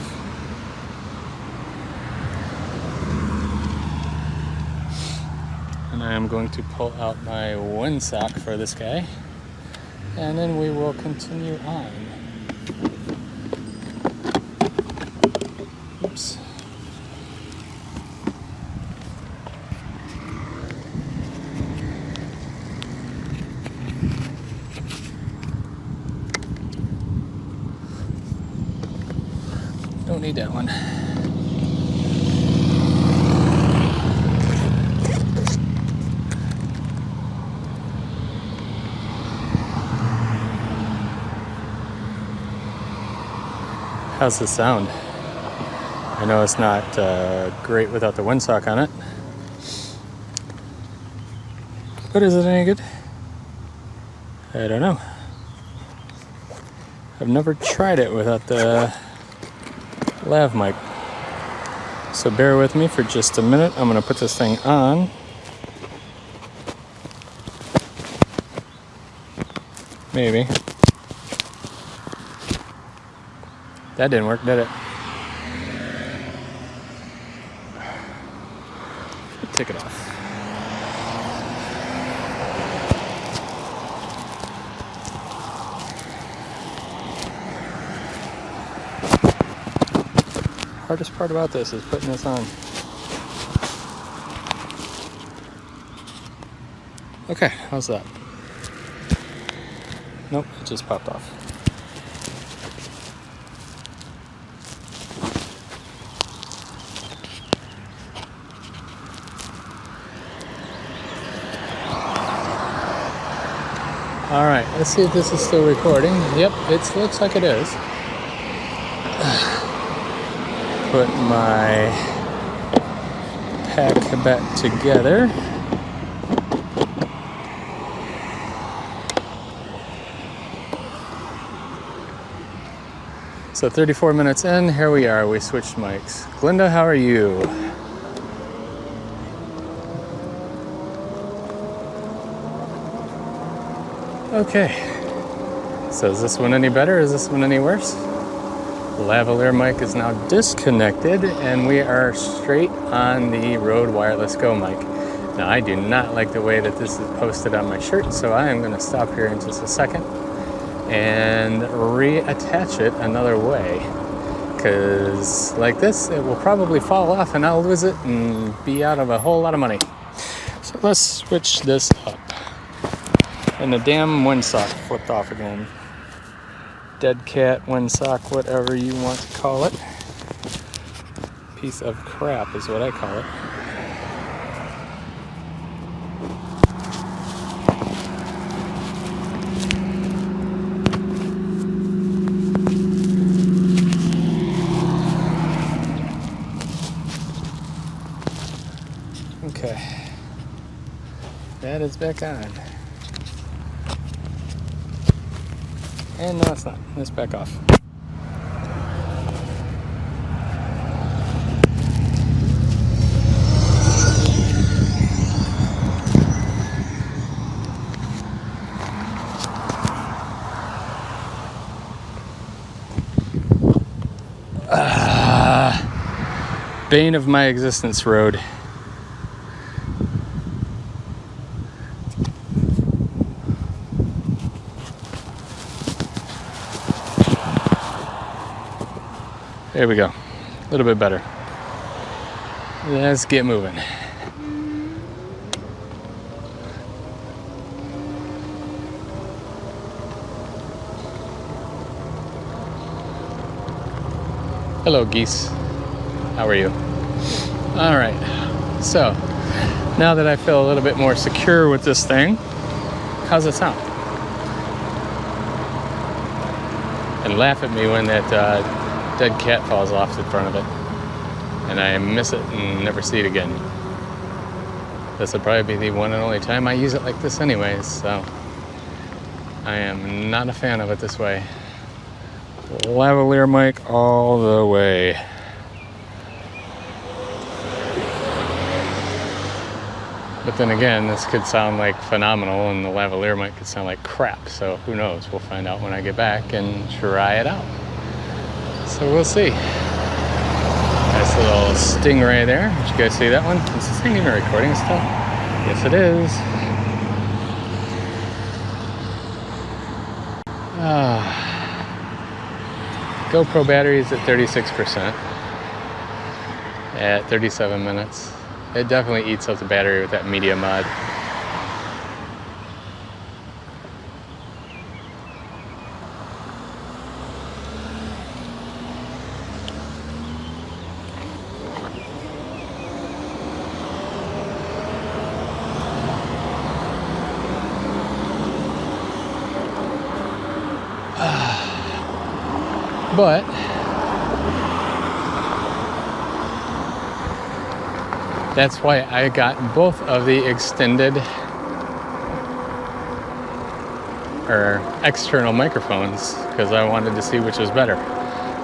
And I am going to pull out my windsock for this guy. And then we will continue on. Oops. Don't need that one. How's the sound? I know it's not great without the windsock on it. But is it any good? I don't know. I've never tried it without the lav mic. So bear with me for just a minute. I'm going to put this thing on. Maybe. That didn't work, did it? Take it off. Hardest part about this is putting this on. Okay, how's that? Nope, it just popped off. All right, let's see if this is still recording. Yep, it looks like it is. Put my pack back together. So 34 minutes in, here we are, we switched mics. Glinda, how are you? Okay, so is this one any better? Is this one any worse? The lavalier mic is now disconnected and we are straight on the Rode Wireless Go mic. Now I do not like the way that this is posted on my shirt, so I am going to stop here in just a second and reattach it another way. Because like this, it will probably fall off and I'll lose it and be out of a whole lot of money. So let's switch this up. And the damn windsock flipped off again. Dead cat windsock, whatever you want to call it. Piece of crap is what I call it. Okay. That is back on. And no, it's not. Let's back off. Bane of my existence, road. There we go. A little bit better. Let's get moving. Hello, geese. How are you? All right. So, now that I feel a little bit more secure with this thing, how's it sound? And laugh at me when that dead cat falls off the front of it and I miss it and never see it again. This will probably be the one and only time I use it like this anyways, so I am not a fan of it this way. Lavalier mic all the way. But then again, this could sound like phenomenal and the lavalier mic could sound like crap, so who knows? We'll find out when I get back and try it out. So we'll see. Nice little stingray there. Did you guys see that one? Is this thing even recording stuff? Yes, it is. GoPro battery is at 36% at 37 minutes. It definitely eats up the battery with that media mod. But that's why I got both of the extended or external microphones, because I wanted to see which was better.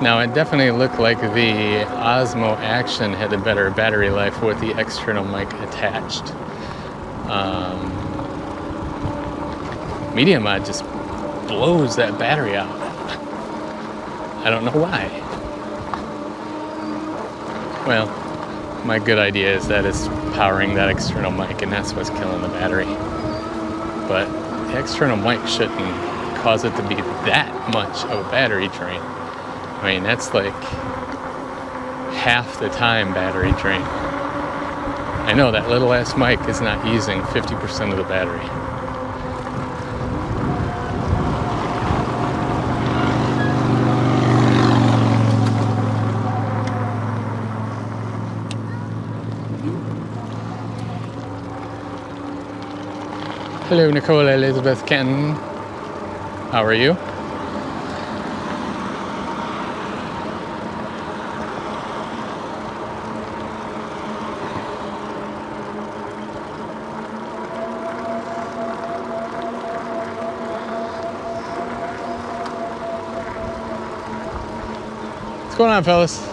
Now it definitely looked like the Osmo Action had a better battery life with the external mic attached. Media Mod just blows that battery out. I don't know why. Well, my good idea is that it's powering that external mic, and that's what's killing the battery. But the external mic shouldn't cause it to be that much of a battery drain. I mean, that's like half the time battery drain. I know that little ass mic is not using 50% of the battery. Hello, Nicole Elizabeth Kenton. How are you? What's going on, fellas?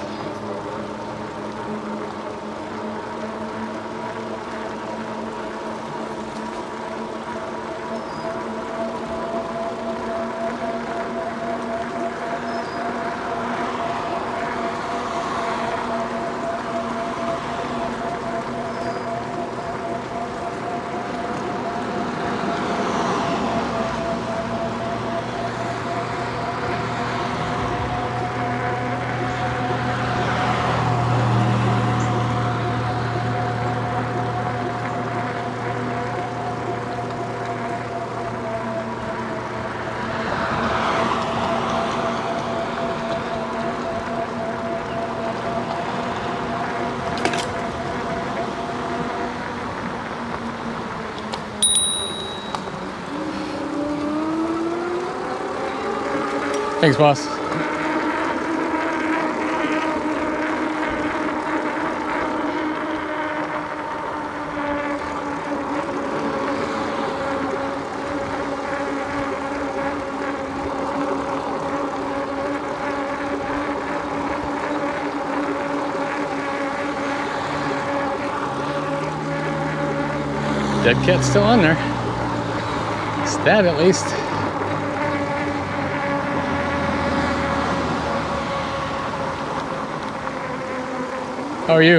Thanks, boss. Dead cat's still on there. It's that at least. How are you?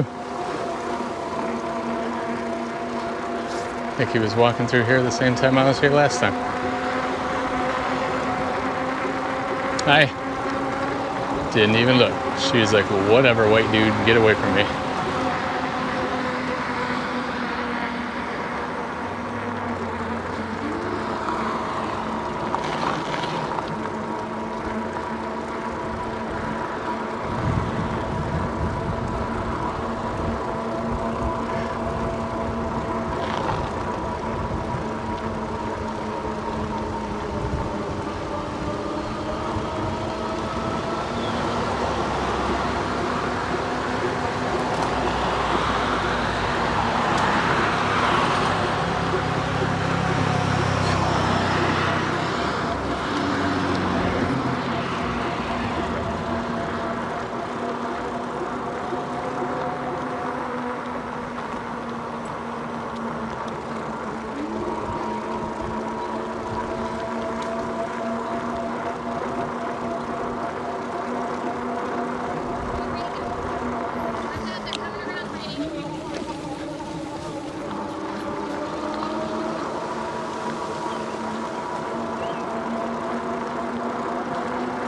I think he was walking through here the same time I was here last time. Hi. Didn't even look. She was like, whatever, white dude, get away from me.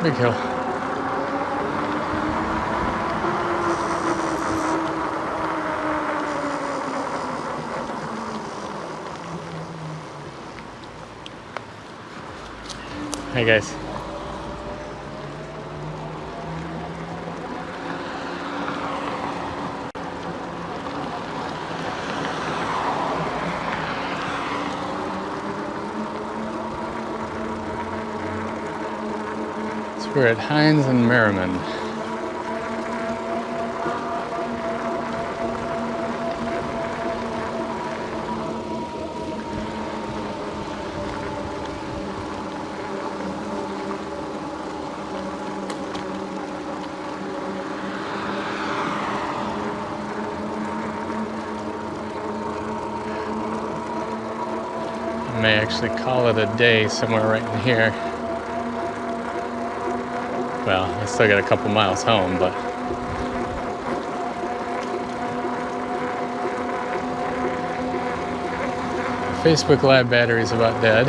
Big hill. Hey guys. So we're at HINES and Merriman. May actually call it a day somewhere right in here. Well, I still got a couple miles home, but Facebook Live battery's about dead.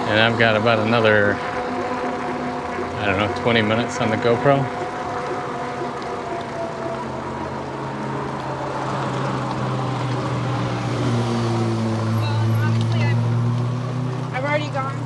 And I've got about another, I don't know, 20 minutes on the GoPro. I've already gone.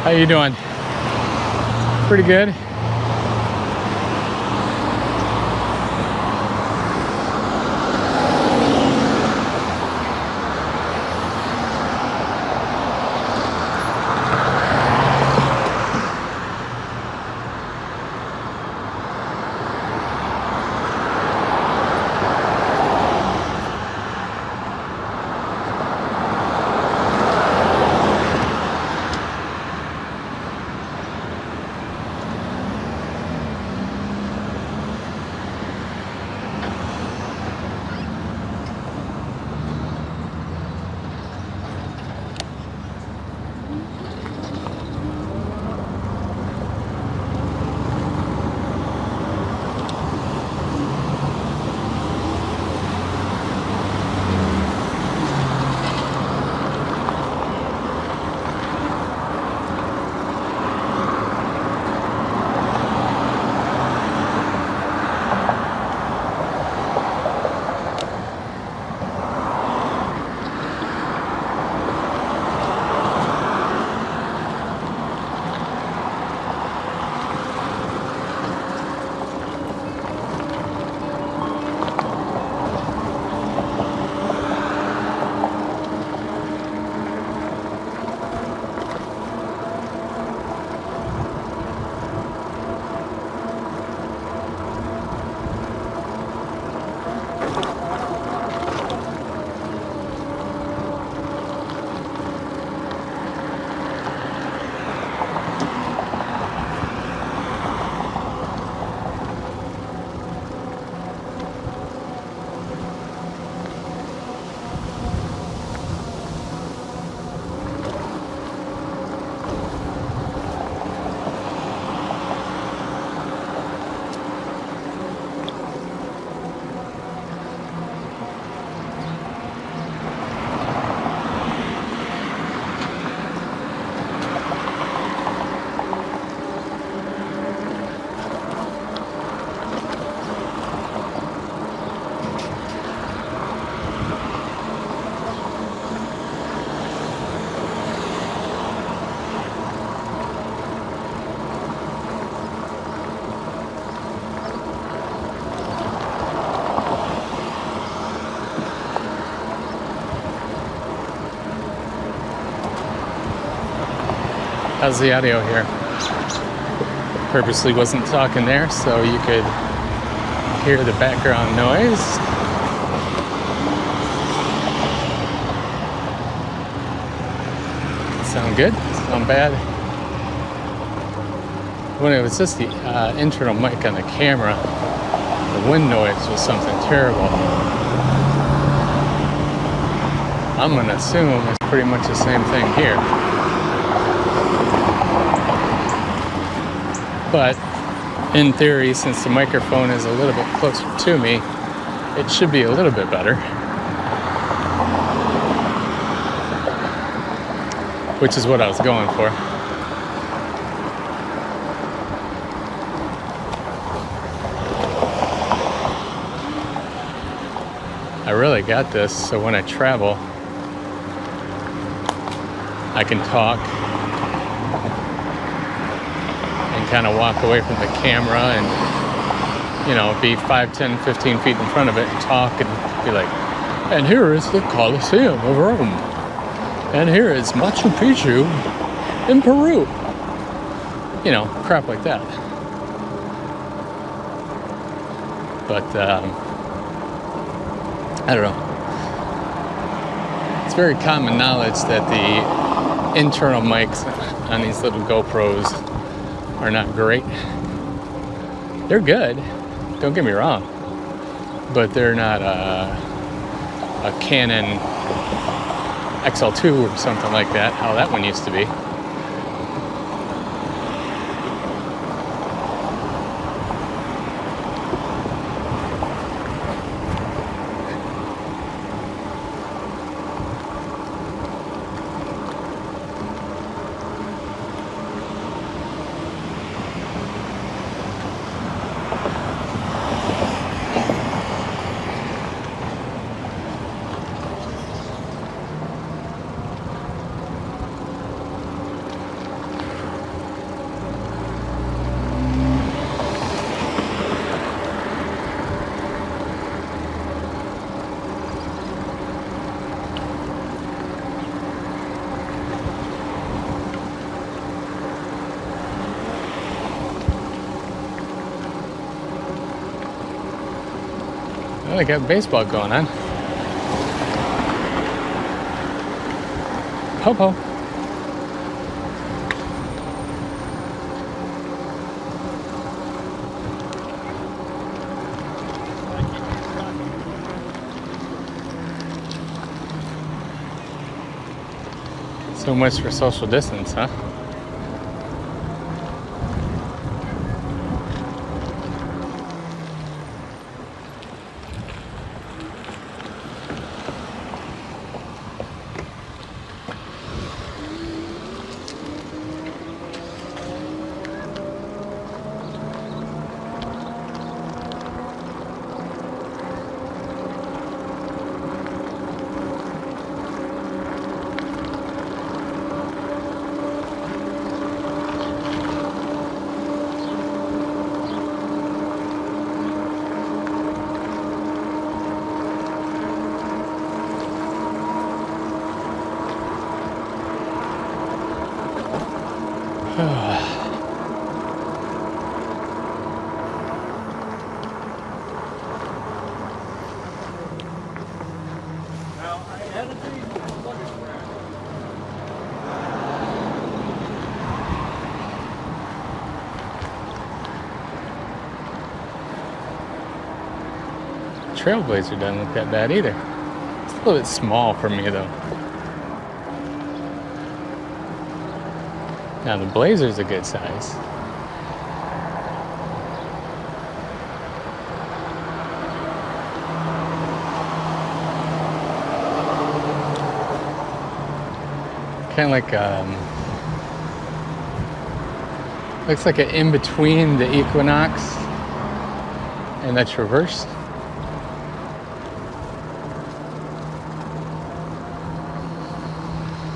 How you doing? Pretty good. How's the audio here? Purposely wasn't talking there so you could hear the background noise. Sound good? Sound bad? When it was just the internal mic on the camera, the wind noise was something terrible. I'm gonna assume it's pretty much the same thing here. But in theory, since the microphone is a little bit closer to me, it should be a little bit better. Which is what I was going for. I really got this so when I travel, I can talk and kind of walk away from the camera and, you know, be 5, 10, 15 feet in front of it and talk and be like, and here is the Colosseum of Rome. And here is Machu Picchu in Peru. You know, crap like that. But, I don't know. It's very common knowledge that the internal mics on these little GoPros are not great. They're good, don't get me wrong, but they're not a Canon XL2 or something like that, how that one used to be. Well, they got baseball going on. Ho-ho. So much for social distance, huh? Trailblazer doesn't look that bad either. It's a little bit small for me though. Now the Blazer's a good size. Kind of like looks like an in between the Equinox and the Traverse.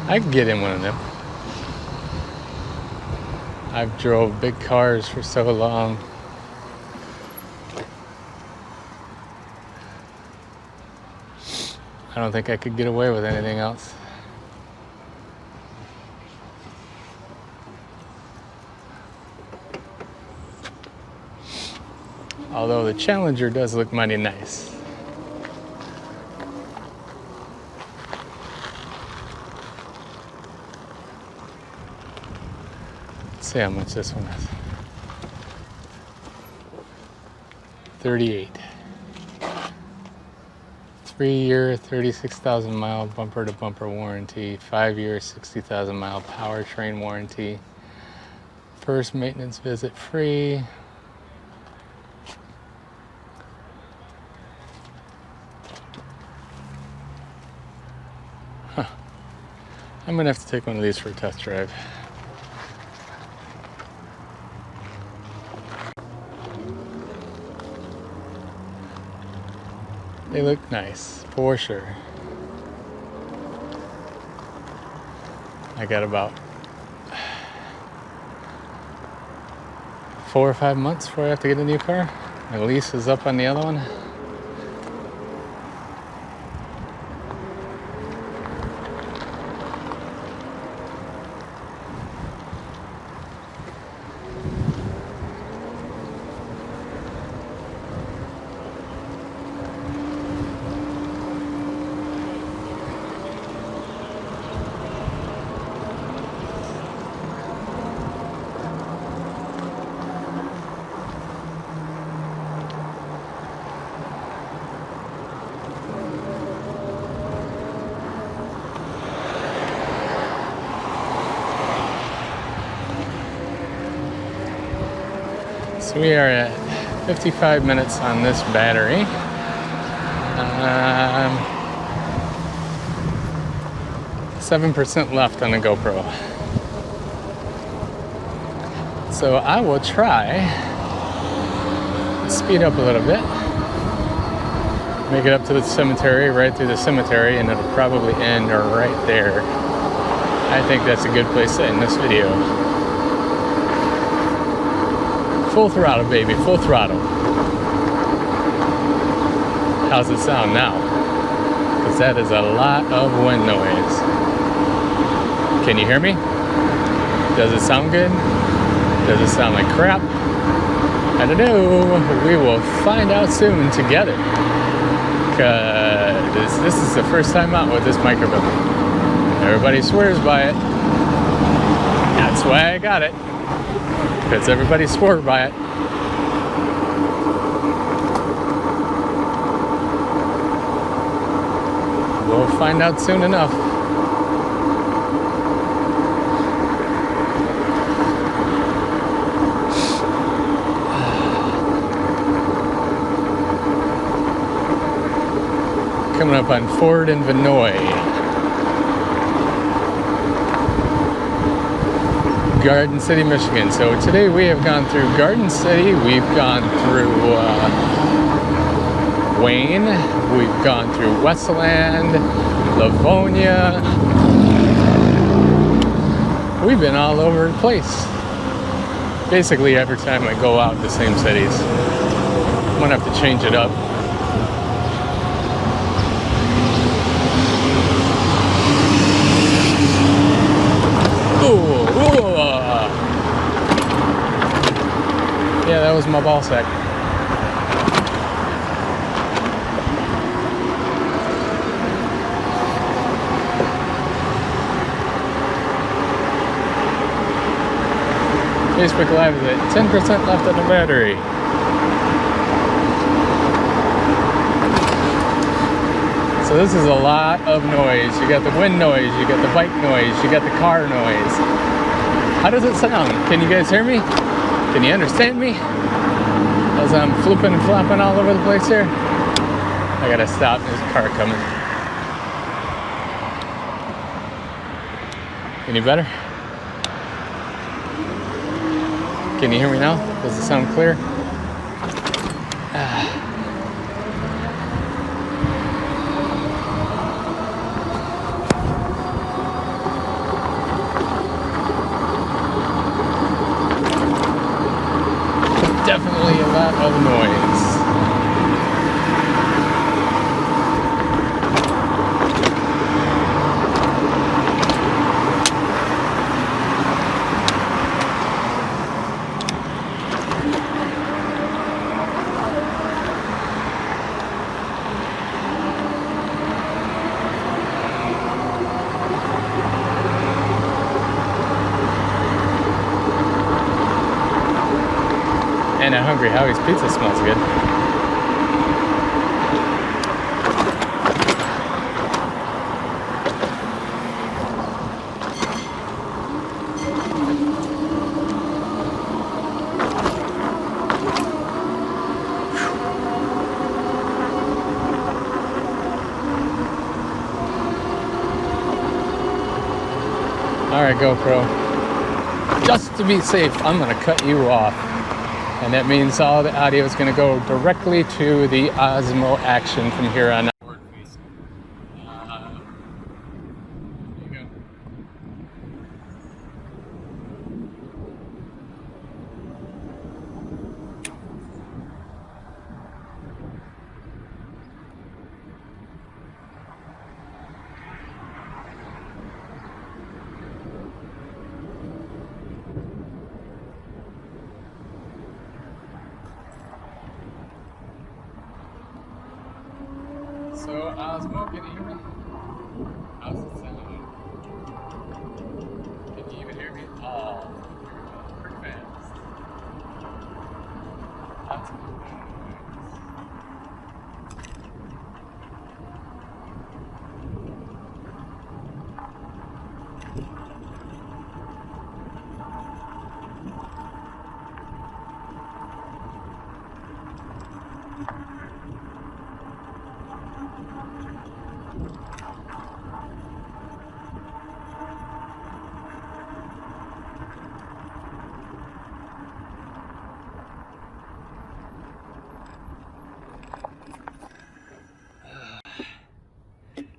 I could get in one of them. I've drove big cars for so long. I don't think I could get away with anything else. Although the Challenger does look mighty nice. Let's see how much this one is. 38. 3-year, 36,000 mile bumper to bumper warranty. 5-year, 60,000 mile powertrain warranty. First maintenance visit free. Huh. I'm gonna have to take one of these for a test drive. They look nice, for sure. I got about 4 or 5 months before I have to get a new car. My lease is up on the other one. So we are at 55 minutes on this battery. 7% left on the GoPro. So I will try to speed up a little bit. Make it up to the cemetery, right through the cemetery, and it'll probably end right there. I think that's a good place to end this video. Full throttle, baby, full throttle. How's it sound now? Because that is a lot of wind noise. Can you hear me? Does it sound good? Does it sound like crap? I don't know. We will find out soon together. Because this is the first time out with this microphone. Everybody swears by it. That's why I got it. Because everybody swore by it. We'll find out soon enough. Coming up on Ford and VENOY. Garden City, Michigan. So today we have gone through Garden City, we've gone through Wayne, we've gone through Westland, Livonia. We've been all over the place. Basically every time I go out the same cities. I'm gonna have to change it up. Ooh. Yeah, that was my ball sack. Facebook Live is at 10% left on the battery. So this is a lot of noise. You got the wind noise, you got the bike noise, you got the car noise. How does it sound? Can you guys hear me? Can you understand me? As I'm flipping and flopping all over the place here. I gotta stop, there's a car coming. Any better? Can you hear me now? Does it sound clear? Definitely a lot of noise. And a Hungry Howie's pizza smells good. Alright, GoPro. Just to be safe, I'm going to cut you off. And that means all the audio is going to go directly to the OSMO action from here on out. There you go. So, Osmo, can you hear me? How's it sound? Can you even hear me? Oh, pretty fast. Lots of noise.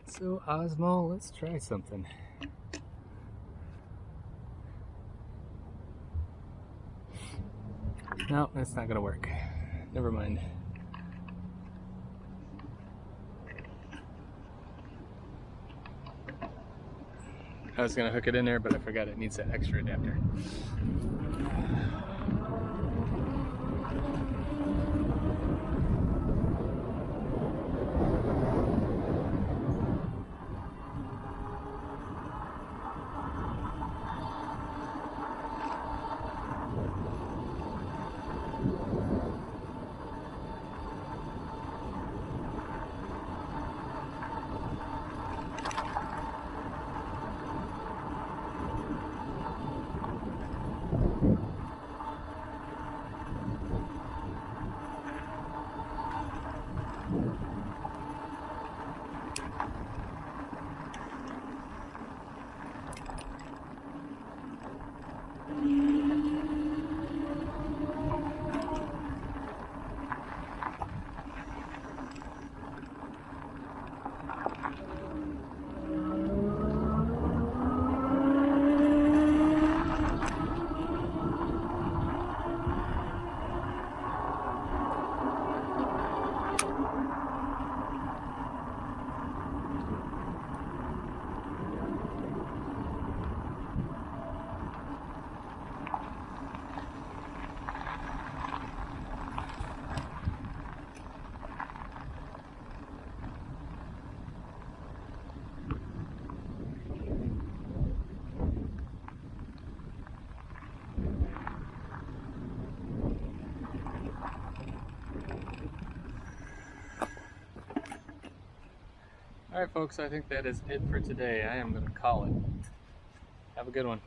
So, Osmo, let's try something. No, that's not gonna work. Never mind. I was gonna hook it in there, but I forgot it needs that extra adapter. Alright folks, I think that is it for today. I am going to call it. Have a good one.